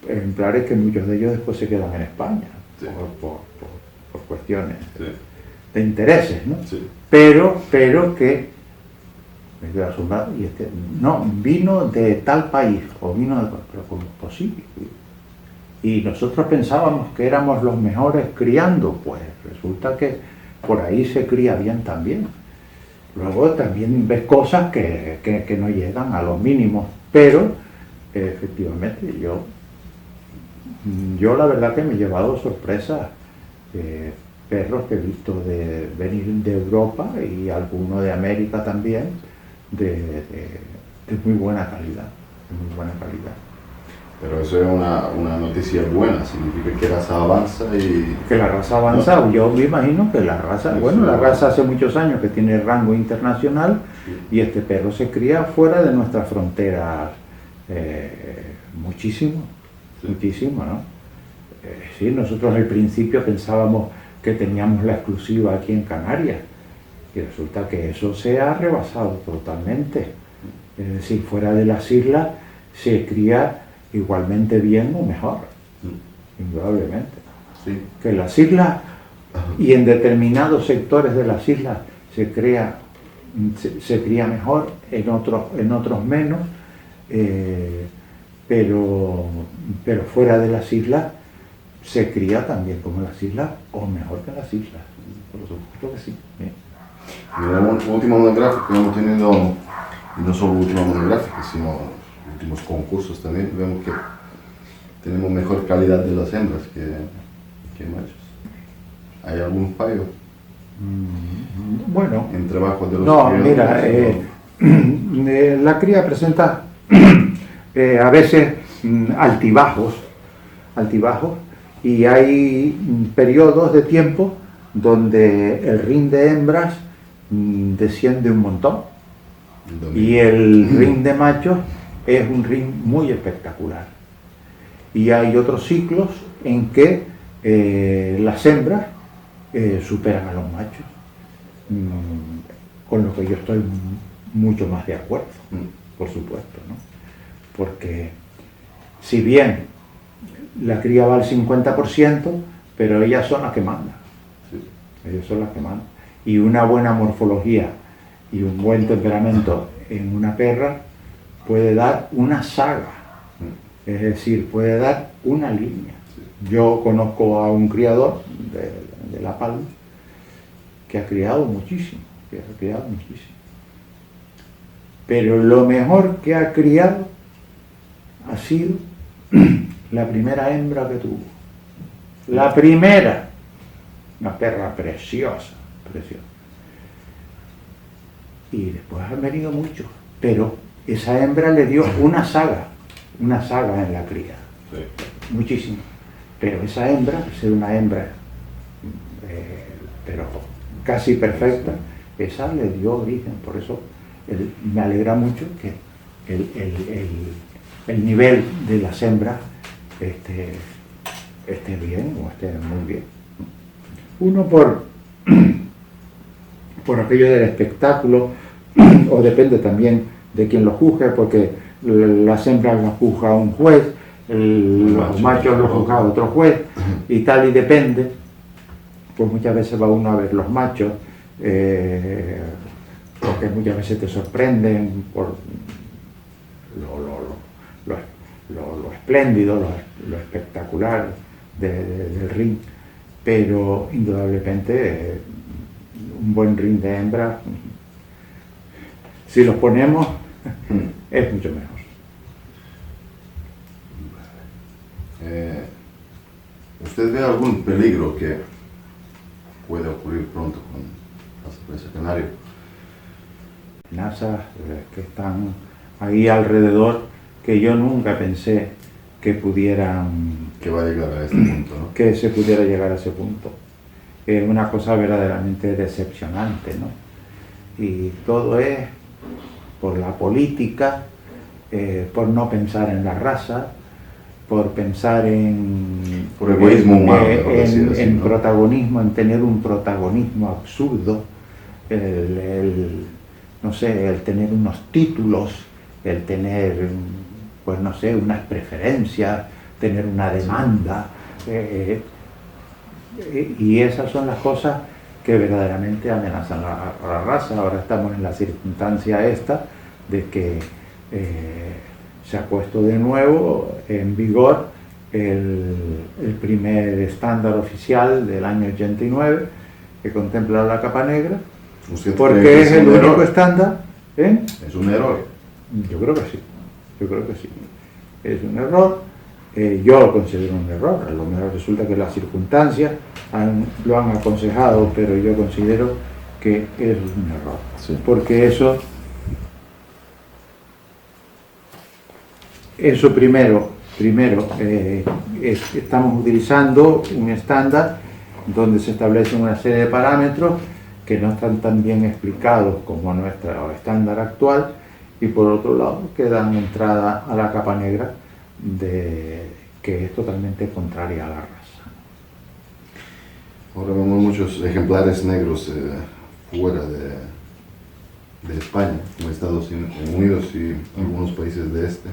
Speaker 2: Ejemplares que muchos de ellos después se quedan en España, sí, por cuestiones, sí, de intereses, ¿no? Sí. Pero que me quedo asombrado, y no, vino de tal país, o vino de... pero ¿cómo es posible? Y nosotros pensábamos que éramos los mejores criando, pues resulta que por ahí se cría bien también. Luego también ves cosas que no llegan a los mínimos, pero efectivamente yo la verdad que me he llevado sorpresas, perros que he visto venir de Europa y algunos de América también, de muy buena calidad,
Speaker 1: Pero eso es una noticia buena, significa que la raza avanza y...
Speaker 2: Que la raza avanza, ¿no? Yo me imagino que la raza, bueno, la raza hace muchos años que tiene rango internacional y este perro se cría fuera de nuestras fronteras muchísimo, muchísimo, ¿no? Sí, nosotros al principio pensábamos que teníamos la exclusiva aquí en Canarias y resulta que eso se ha rebasado totalmente. Es decir, fuera de las islas se cría igualmente bien o mejor, indudablemente.
Speaker 1: Sí.
Speaker 2: Que en las islas y en determinados sectores de las islas se cría mejor, en otros menos, pero fuera de las islas se cría también como en las islas o mejor que en las islas, por supuesto que sí.
Speaker 1: En la última monográfica que hemos tenido, y no solo última monográfica, sino últimos concursos también, vemos que tenemos mejor calidad de las hembras que machos. ¿Hay algún fallo?
Speaker 2: Bueno,
Speaker 1: en trabajo de los
Speaker 2: no, mira, la cría presenta a veces altibajos, y hay periodos de tiempo donde el ring de hembras desciende un montón y el ring de machos es un ring muy espectacular. Y hay otros ciclos en que las hembras superan a los machos, con lo que yo estoy mucho más de acuerdo, por supuesto, ¿no? Porque si bien la cría va al 50%, pero ellas son las que mandan. Ellas son las que mandan. Y una buena morfología y un buen temperamento en una perra puede dar una saga, es decir, puede dar una línea. Yo conozco a un criador de La Palma que ha criado muchísimo, pero lo mejor que ha criado ha sido la primera hembra que tuvo. La primera, una perra preciosa. Y después han venido muchos, pero esa hembra le dio una saga en la cría, muchísimo. Pero esa hembra, ser una hembra, pero casi perfecta, esa le dio origen. Por eso me alegra mucho que el nivel de las hembras esté bien o esté muy bien. Uno por aquello del espectáculo, o depende también de quien lo juzgue, porque las hembras las juzga un juez, los machos los juzga otro juez, y tal, y depende. Pues muchas veces va uno a ver los machos, porque muchas veces te sorprenden por lo espléndido, lo espectacular del ring, pero indudablemente un buen ring de hembra, si los ponemos, es mucho mejor.
Speaker 1: ¿Usted ve algún peligro que puede ocurrir pronto con la cerveza canaria?
Speaker 2: Amenazas que están ahí alrededor, que yo nunca pensé que pudieran...
Speaker 1: Que va a llegar a este punto, ¿no?
Speaker 2: Que se pudiera llegar a ese punto. Es una cosa verdaderamente decepcionante, ¿no? Y todo es por la política, por no pensar en la raza, por pensar
Speaker 1: por egoísmo humano,
Speaker 2: en protagonismo, en tener un protagonismo absurdo, no sé, el tener unos títulos, el tener, pues no sé, unas preferencias, tener una demanda, y esas son las cosas que verdaderamente amenazan a la raza. Ahora estamos en la circunstancia esta de que se ha puesto de nuevo en vigor el primer estándar oficial del año 89 que contempla la capa negra, porque es el único estándar.
Speaker 1: ¿Es un error?
Speaker 2: Yo creo que sí, es un error. Yo lo considero un error. A lo mejor resulta que las circunstancias lo han aconsejado, pero yo considero que es un error,
Speaker 1: sí.
Speaker 2: Porque eso primero Primero, estamos utilizando un estándar donde se establecen una serie de parámetros que no están tan bien explicados como nuestro estándar actual, y por otro lado que dan entrada a la capa negra que es totalmente contraria a la raza.
Speaker 1: Ahora vemos muchos ejemplares negros fuera de España, como Estados Unidos y algunos países de este.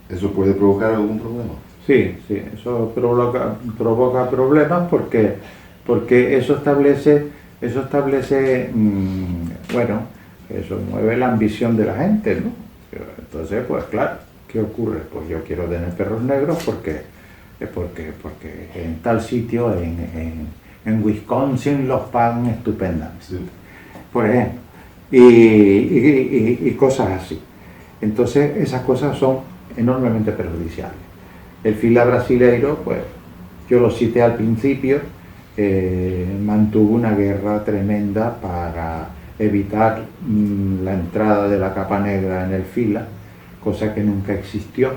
Speaker 1: ¿Eso puede provocar algún problema?
Speaker 2: Sí, eso provoca problemas porque eso establece, bueno, eso mueve la ambición de la gente, ¿no? Entonces, pues claro, ¿qué ocurre? Pues yo quiero tener perros negros porque en tal sitio, en Wisconsin, los pagan estupendamente,
Speaker 1: Sí.
Speaker 2: por ejemplo, y cosas así. Entonces, esas cosas son enormemente perjudiciales. El fila brasileiro, pues yo lo cité al principio, mantuvo una guerra tremenda para evitar la entrada de la capa negra en el fila, cosa que nunca existió.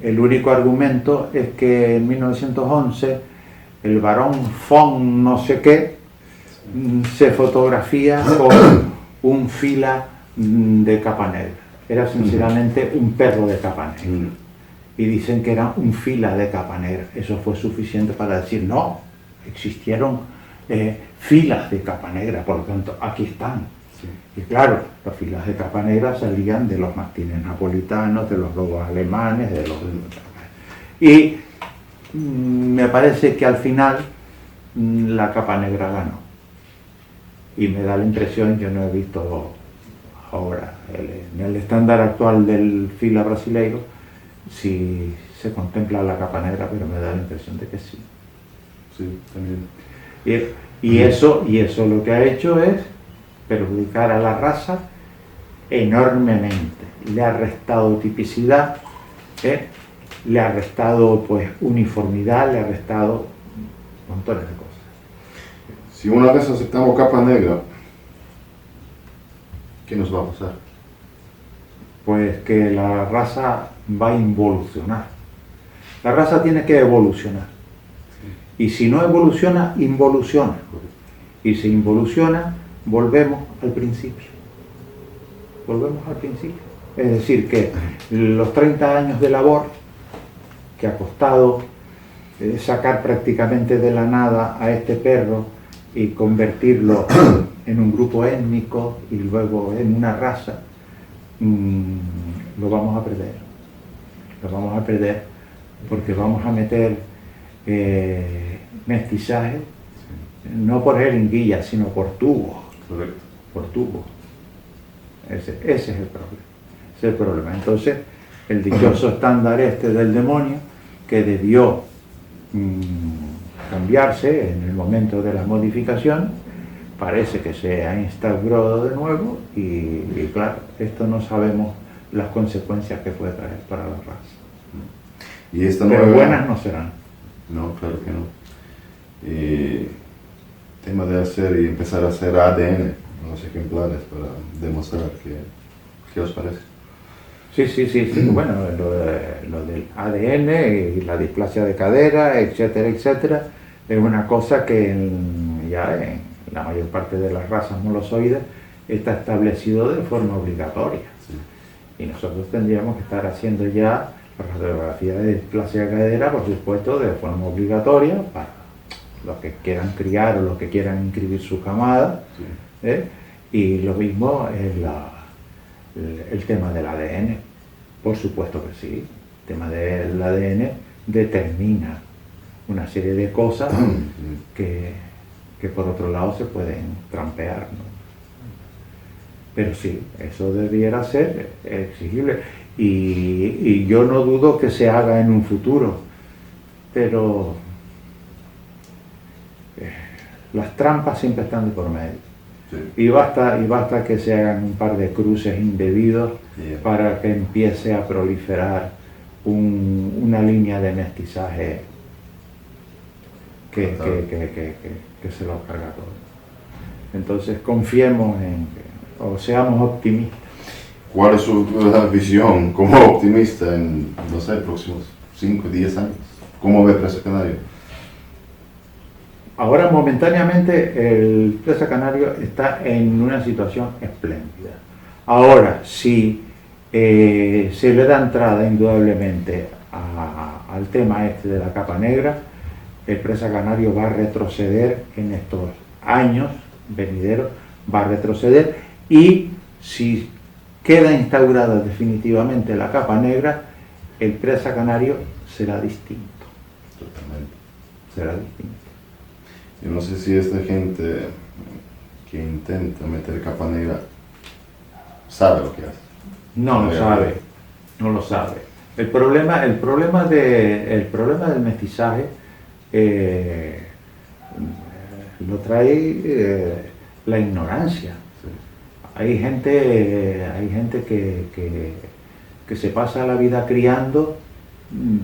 Speaker 2: El único argumento es que en 1911 el barón von no sé qué se fotografía con un fila de capa negra. Era sinceramente un perro de capa negra. Y dicen que era un fila de capa negra. Eso fue suficiente para decir, no, existieron filas de capa negra, por lo tanto, aquí están.
Speaker 1: Sí.
Speaker 2: Y claro, las filas de capa negra salían de los mastines napolitanos, de los lobos alemanes, de los... Y me parece que al final la capa negra ganó. Y me da la impresión, yo no he visto ahora en el estándar actual del fila brasileiro si se contempla la capa negra, pero me da la impresión de que sí.
Speaker 1: Sí, también.
Speaker 2: Y eso lo que ha hecho es perjudicar a la raza enormemente. Le ha restado tipicidad, le ha restado pues uniformidad, le ha restado montones de cosas.
Speaker 1: Si una vez aceptamos capa negra, ¿qué nos va a pasar?
Speaker 2: Pues que la raza va a involucionar. La raza tiene que evolucionar. Y si no evoluciona, involuciona. Y si involuciona, volvemos al principio. Volvemos al principio. Es decir, que los 30 años de labor que ha costado sacar prácticamente de la nada a este perro y convertirlo en un grupo étnico y luego en una raza, lo vamos a perder. Lo vamos a perder porque vamos a meter mestizaje, no por jeringuilla, sino por tubo.
Speaker 1: Correcto.
Speaker 2: Por tubo. Ese es el problema. Ese es el problema. Entonces, el dichoso estándar este del demonio, que debió cambiarse en el momento de la modificación, parece que se ha instaurado de nuevo y claro, esto no sabemos las consecuencias que puede traer para la raza.
Speaker 1: Y esta
Speaker 2: Pero
Speaker 1: nueva...
Speaker 2: buenas no serán.
Speaker 1: No, claro que no. Tema de hacer y empezar a hacer ADN en los ejemplares para demostrar ¿qué os parece?
Speaker 2: Sí. Bueno, lo del ADN y la displasia de cadera, etcétera, etcétera, es una cosa que ya en la mayor parte de las razas molosoides está establecido de forma obligatoria. Sí. Y nosotros tendríamos que estar haciendo ya la radiografía de displasia de cadera, por supuesto, de forma obligatoria para los que quieran criar o los que quieran inscribir su camada. Sí. Y lo mismo es el tema del ADN. Por supuesto que sí. El tema del ADN determina una serie de cosas que por otro lado se pueden trampear, ¿no? Pero sí, eso debiera ser exigible. Y yo no dudo que se haga en un futuro, pero las trampas siempre están de por medio. Sí. Y basta que se hagan un par de cruces indebidos para que empiece a proliferar una línea de mestizaje que se lo carga todo. Entonces confiemos o seamos optimistas.
Speaker 1: ¿Cuál es su visión como optimista en, no sé, próximos 5 o 10 años? ¿Cómo ve Presa Canario?
Speaker 2: Ahora momentáneamente el Presa Canario está en una situación espléndida. Ahora, si se le da entrada indudablemente al tema este de la capa negra, el Presa Canario va a retroceder en estos años venideros, va a retroceder, y si queda instaurada definitivamente la capa negra, el Presa Canario será distinto.
Speaker 1: Totalmente.
Speaker 2: Será distinto.
Speaker 1: Yo no sé si esta gente que intenta meter capa negra sabe lo que hace.
Speaker 2: No lo sabe, no lo sabe. El problema del mestizaje lo trae la ignorancia.
Speaker 1: Sí.
Speaker 2: Hay gente que se pasa la vida criando,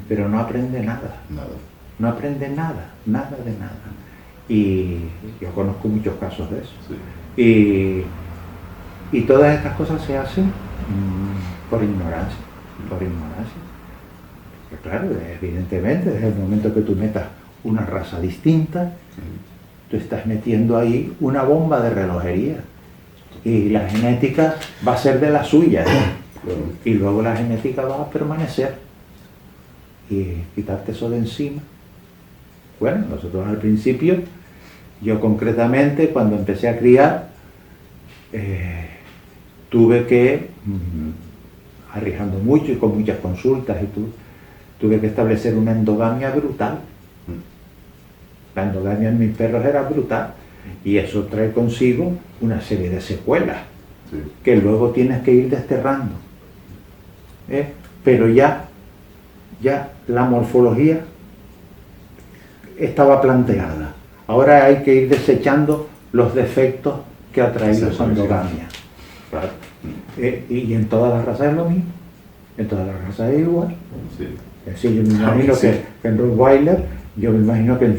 Speaker 2: pero no aprende nada.
Speaker 1: Nada.
Speaker 2: No aprende nada, nada de nada. Y yo conozco muchos casos de eso.
Speaker 1: Sí.
Speaker 2: Y todas estas cosas se hacen por ignorancia, Porque claro, evidentemente, desde el momento que tú metas una raza distinta, tú estás metiendo ahí una bomba de relojería. Y la genética va a ser de la suya, y luego la genética va a permanecer. Y quitarte eso de encima. Bueno, nosotros al principio, yo concretamente, cuando empecé a criar, tuve que, arriesgando mucho y con muchas consultas, tuve que establecer una endogamia brutal. La endogamia en mis perros era brutal, y eso trae consigo una serie de secuelas,
Speaker 1: Sí.
Speaker 2: que luego tienes que ir desterrando. Pero ya la morfología estaba planteada. Ahora hay que ir desechando los defectos que ha traído esa endogamia. Claro. Y en todas las razas es lo mismo. En todas las razas es igual.
Speaker 1: Sí.
Speaker 2: Es decir, yo me imagino
Speaker 1: Sí.
Speaker 2: que en Rottweiler, yo me imagino que en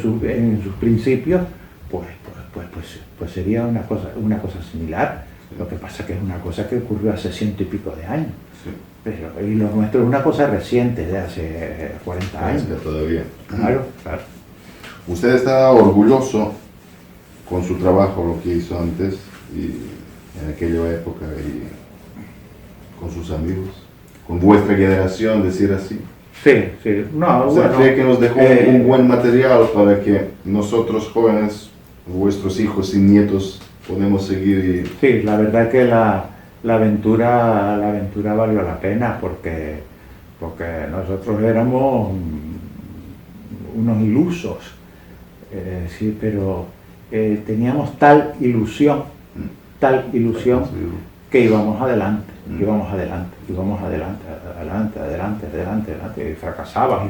Speaker 2: sus principios, pues sería una cosa similar.
Speaker 1: Sí.
Speaker 2: Lo que pasa que es una cosa que ocurrió hace 100 y pico de años.
Speaker 1: Sí.
Speaker 2: Pero, y lo nuestro es una cosa reciente, de hace 40 años.
Speaker 1: Es que todavía.
Speaker 2: Claro, claro.
Speaker 1: ¿Usted está orgulloso con su trabajo, lo que hizo antes y en aquella época, y con sus amigos, con vuestra generación, decir así?
Speaker 2: Sí, sí. No,
Speaker 1: ¿Usted
Speaker 2: bueno,
Speaker 1: cree que nos dejó un buen material para que nosotros jóvenes, vuestros hijos y nietos, podemos seguir?
Speaker 2: Sí, la verdad que la aventura valió la pena, porque nosotros éramos unos ilusos, sí, pero teníamos tal ilusión que íbamos adelante, y fracasabas,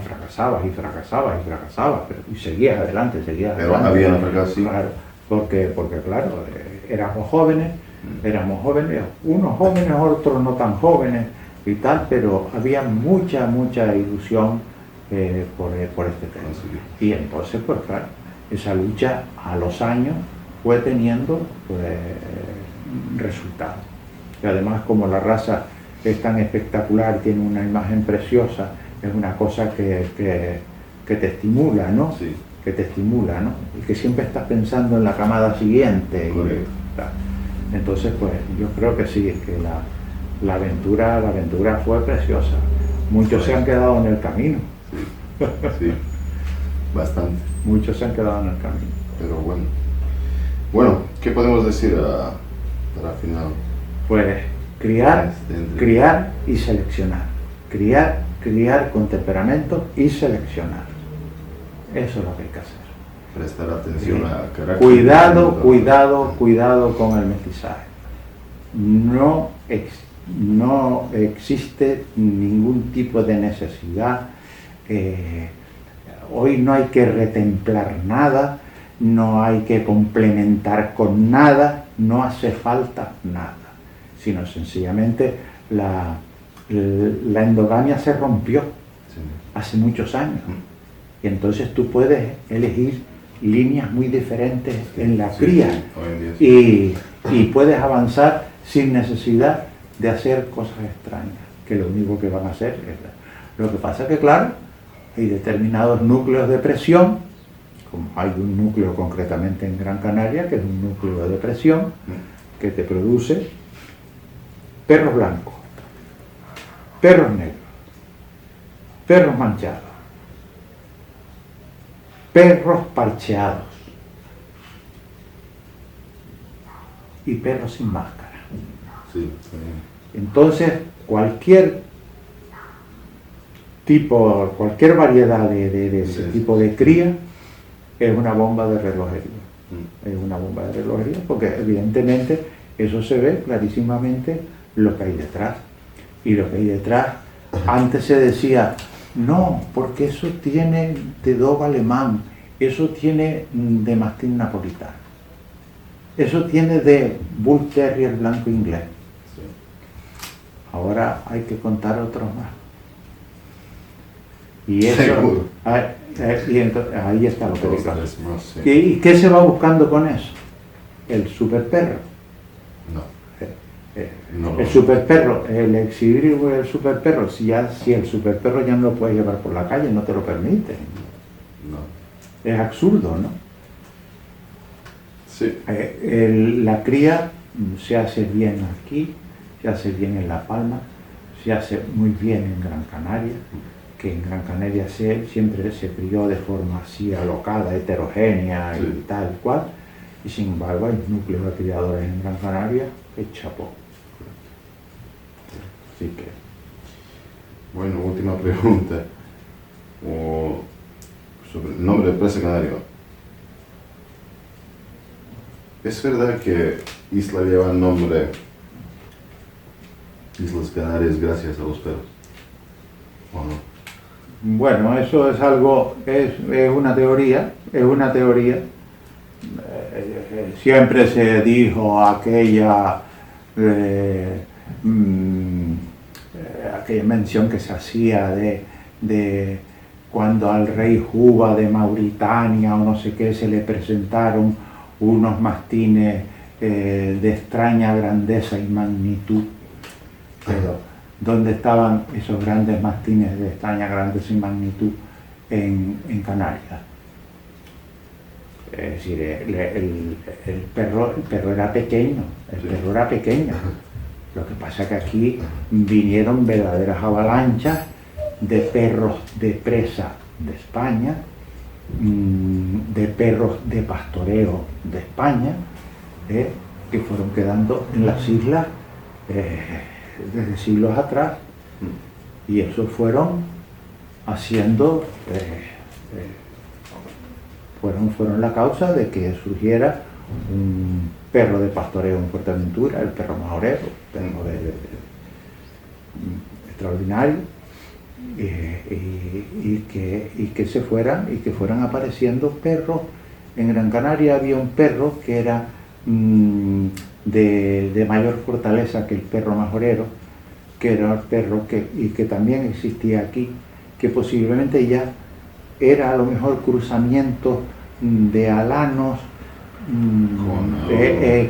Speaker 2: y seguías adelante,
Speaker 1: Pero había un fracaso.
Speaker 2: Claro, porque claro, éramos jóvenes, unos jóvenes, otros no tan jóvenes y tal, pero había mucha ilusión por este tema. Y entonces, pues claro, esa lucha a los años fue teniendo resultados. Y además, como la raza es tan espectacular, tiene una imagen preciosa, es una cosa que te estimula, ¿no?
Speaker 1: Sí.
Speaker 2: Que te estimula, ¿no? Y que siempre estás pensando en la camada siguiente. Entonces, pues yo creo que sí, que la aventura fue preciosa. Muchos se han quedado en el camino.
Speaker 1: Sí, sí, bastante.
Speaker 2: Muchos se han quedado en el camino.
Speaker 1: Pero bueno. Bueno, ¿qué podemos decir para final?
Speaker 2: Pues criar y seleccionar. Criar con temperamento y seleccionar. Eso es lo que hay que hacer.
Speaker 1: Prestar atención a carácter.
Speaker 2: Cuidado con el mestizaje. No existe ningún tipo de necesidad. Hoy no hay que retemplar nada, no hay que complementar con nada, no hace falta nada, sino sencillamente la endogamia se rompió hace muchos años, y entonces tú puedes elegir líneas muy diferentes en la cría, y puedes avanzar sin necesidad de hacer cosas extrañas, que lo único que van a hacer es... Lo que pasa es que, claro, hay determinados núcleos de presión, como hay un núcleo concretamente en Gran Canaria, que es un núcleo de presión, que te produce perros blancos, perros negros, perros manchados, perros parcheados y perros sin máscara.
Speaker 1: Sí.
Speaker 2: Entonces, cualquier tipo, cualquier variedad de ese tipo de cría es una bomba de relojería. Es una bomba de relojería porque evidentemente eso se ve clarísimamente lo que hay detrás. Y lo que hay detrás, antes se decía, no, porque eso tiene de Dog alemán, eso tiene de mastín napolitano, eso tiene de Bull Terrier blanco inglés.
Speaker 1: Sí.
Speaker 2: Ahora hay que contar otros más. Y eso,
Speaker 1: Seguro.
Speaker 2: y entonces, ahí está lo peligroso.
Speaker 1: Dos más, sí.
Speaker 2: ¿Y qué se va buscando con eso? El super perro.
Speaker 1: No. No.
Speaker 2: El super perro, el exhibir el super perro, si el super perro ya no lo puedes llevar por la calle, no te lo permite.
Speaker 1: No.
Speaker 2: Es absurdo, ¿no?
Speaker 1: Sí.
Speaker 2: La cría se hace bien aquí, se hace bien en La Palma, se hace muy bien en Gran Canaria, que en Gran Canaria siempre se crió de forma así alocada, heterogénea
Speaker 1: Sí.
Speaker 2: y tal cual, y sin embargo hay núcleos de criadores en Gran Canaria que chapó. Así que...
Speaker 1: Bueno, última pregunta. Sobre el nombre de Presa Canario. ¿Es verdad que Isla lleva el nombre Islas Canarias gracias a los perros? ¿O no?
Speaker 2: Bueno, eso es algo, es una teoría, siempre se dijo aquella mención que se hacía de cuando al rey Juba de Mauritania o no sé qué se le presentaron unos mastines de extraña grandeza y magnitud, pero ¿dónde estaban esos grandes mastines de extraña grandeza y magnitud en Canarias? Es decir, el perro era pequeño, Lo que pasa es que aquí vinieron verdaderas avalanchas de perros de presa de España, de perros de pastoreo de España, que fueron quedando en las islas desde siglos atrás, y eso fueron haciendo, fueron la causa de que surgiera un perro de pastoreo en Fuerteventura, el perro majorero, perro extraordinario, y que fueran apareciendo perros. En Gran Canaria había un perro que era de mayor fortaleza que el perro majorero, que era el perro que también existía aquí, que posiblemente ya era a lo mejor cruzamiento de alanos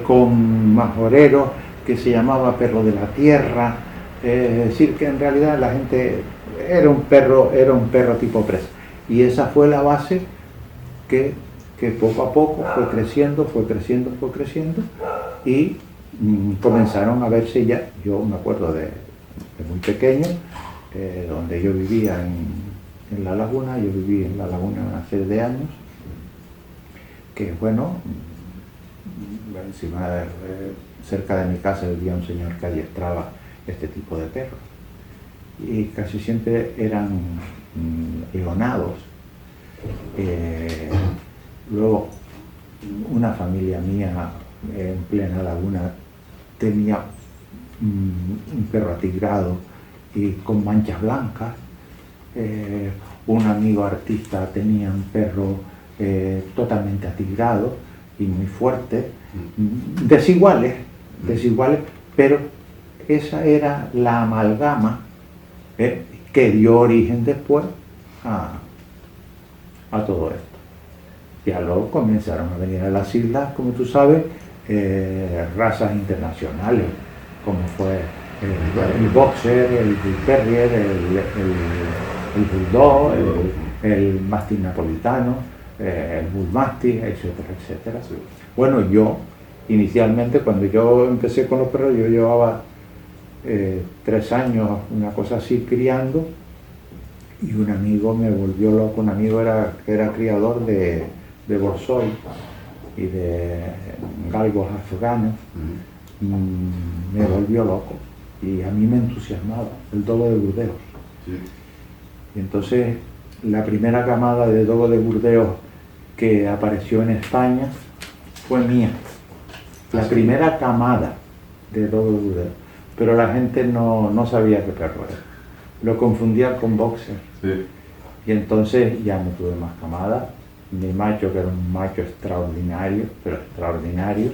Speaker 2: con majoreros, que se llamaba perro de la tierra, es decir, que en realidad la gente era un perro tipo presa, y esa fue la base que poco a poco fue creciendo, y comenzaron a verse ya. Yo me acuerdo de muy pequeño, donde yo vivía en La Laguna. Yo viví en La Laguna una serie de años, que bueno, encima cerca de mi casa vivía un señor que adiestraba este tipo de perros, y casi siempre eran leonados. Luego, una familia mía en plena laguna tenía un perro atigrado y con manchas blancas. Un amigo artista tenía un perro totalmente atigrado y muy fuerte, desiguales, pero esa era la amalgama que dio origen después a todo esto. Ya luego comenzaron a venir a las islas, como tú sabes, razas internacionales, como fue el boxer, el bull terrier, el bulldog, el mastín napolitano, el bull mastiff, etcétera, etcétera.
Speaker 1: Sí.
Speaker 2: Bueno, yo inicialmente cuando yo empecé con los perros, yo llevaba 3 años, una cosa así, criando, y un amigo me volvió loco. Un amigo que era criador de borzoi y de galgos afganos. Me volvió loco y a mí me entusiasmaba el dogo de Burdeos.
Speaker 1: Sí.
Speaker 2: Y entonces la primera camada de dogo de Burdeos que apareció en España fue mía. La primera camada de dogo de Burdeos. Pero la gente no sabía qué perro era. Lo confundía con boxer.
Speaker 1: Sí.
Speaker 2: Y entonces ya no tuve más camadas. Mi macho, que era un macho extraordinario, pero extraordinario.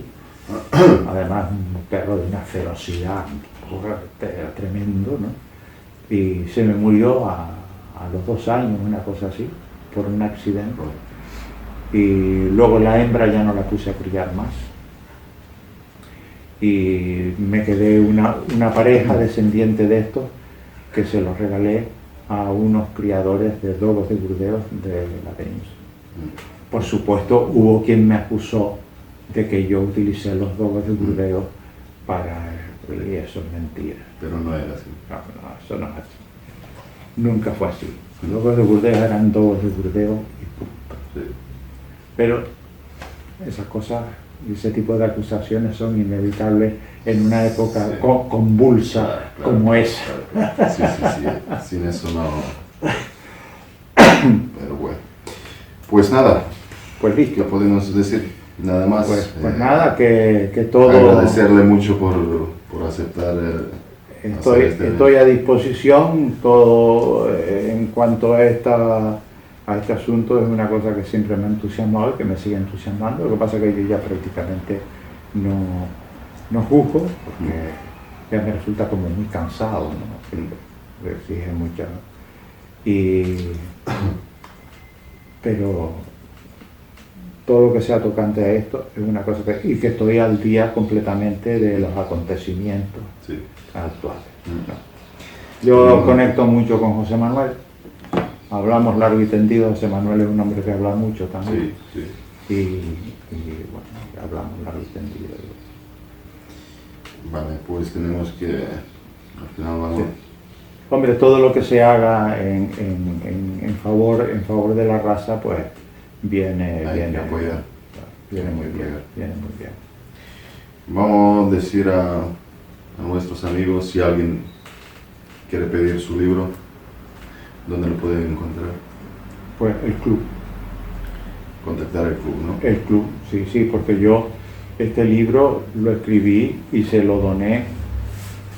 Speaker 2: Además, un perro de una ferocidad tremendo, ¿no? Y se me murió a los 2 años, una cosa así, por un accidente. Y luego la hembra ya no la puse a criar más. Y me quedé una pareja descendiente de estos que se los regalé a unos criadores de dogos de Burdeos de la península. Por supuesto, hubo quien me acusó de que yo utilicé los dogos de Burdeos para... Y eso es mentira.
Speaker 1: Pero no era así.
Speaker 2: No, eso no es así. Nunca fue así. Los dogos de Burdeos eran dogos de Burdeos y punto.
Speaker 1: Sí.
Speaker 2: Pero esas cosas y ese tipo de acusaciones son inevitables en una época
Speaker 1: Sí.
Speaker 2: convulsa
Speaker 1: Claro,
Speaker 2: como esa.
Speaker 1: claro. Sí. Sin eso no. Pero bueno. Pues nada,
Speaker 2: Pues
Speaker 1: ¿qué
Speaker 2: listo.
Speaker 1: podemos decir? Nada más.
Speaker 2: Pues nada, que todo...
Speaker 1: Agradecerle mucho por aceptar.
Speaker 2: Estoy a disposición. Todo en cuanto a este asunto es una cosa que siempre me ha entusiasmado y que me sigue entusiasmando. Lo que pasa es que yo ya prácticamente no juzgo, porque ya me resulta como muy cansado, ¿no? Me exige mucho, ¿no? Pero todo lo que sea tocante a esto es una cosa y que estoy al día completamente de los acontecimientos
Speaker 1: Sí.
Speaker 2: actuales, ¿no? Yo conecto mucho con José Manuel, hablamos largo y tendido. José Manuel es un hombre que habla mucho también,
Speaker 1: Sí.
Speaker 2: y bueno, hablamos largo y tendido.
Speaker 1: Vale, pues tenemos que. Al final vamos.
Speaker 2: Sí. Hombre, todo lo que se haga en favor de la raza, pues viene
Speaker 1: Hay que apoyar.
Speaker 2: Viene muy bien.
Speaker 1: Vamos a decir a nuestros amigos, si alguien quiere pedir su libro, ¿dónde lo pueden encontrar?
Speaker 2: Pues el club.
Speaker 1: Contactar el club, ¿no?
Speaker 2: El club, sí, porque yo este libro lo escribí y se lo doné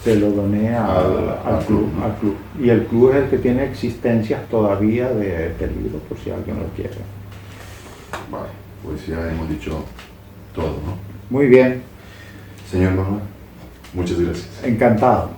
Speaker 2: al club,
Speaker 1: ¿no?
Speaker 2: al club. Y el club es el que tiene existencias todavía de este libro, por si alguien lo quiere.
Speaker 1: Vale, pues ya hemos dicho todo, ¿no?
Speaker 2: Muy bien,
Speaker 1: Señor Manuel, muchas gracias.
Speaker 2: encantado.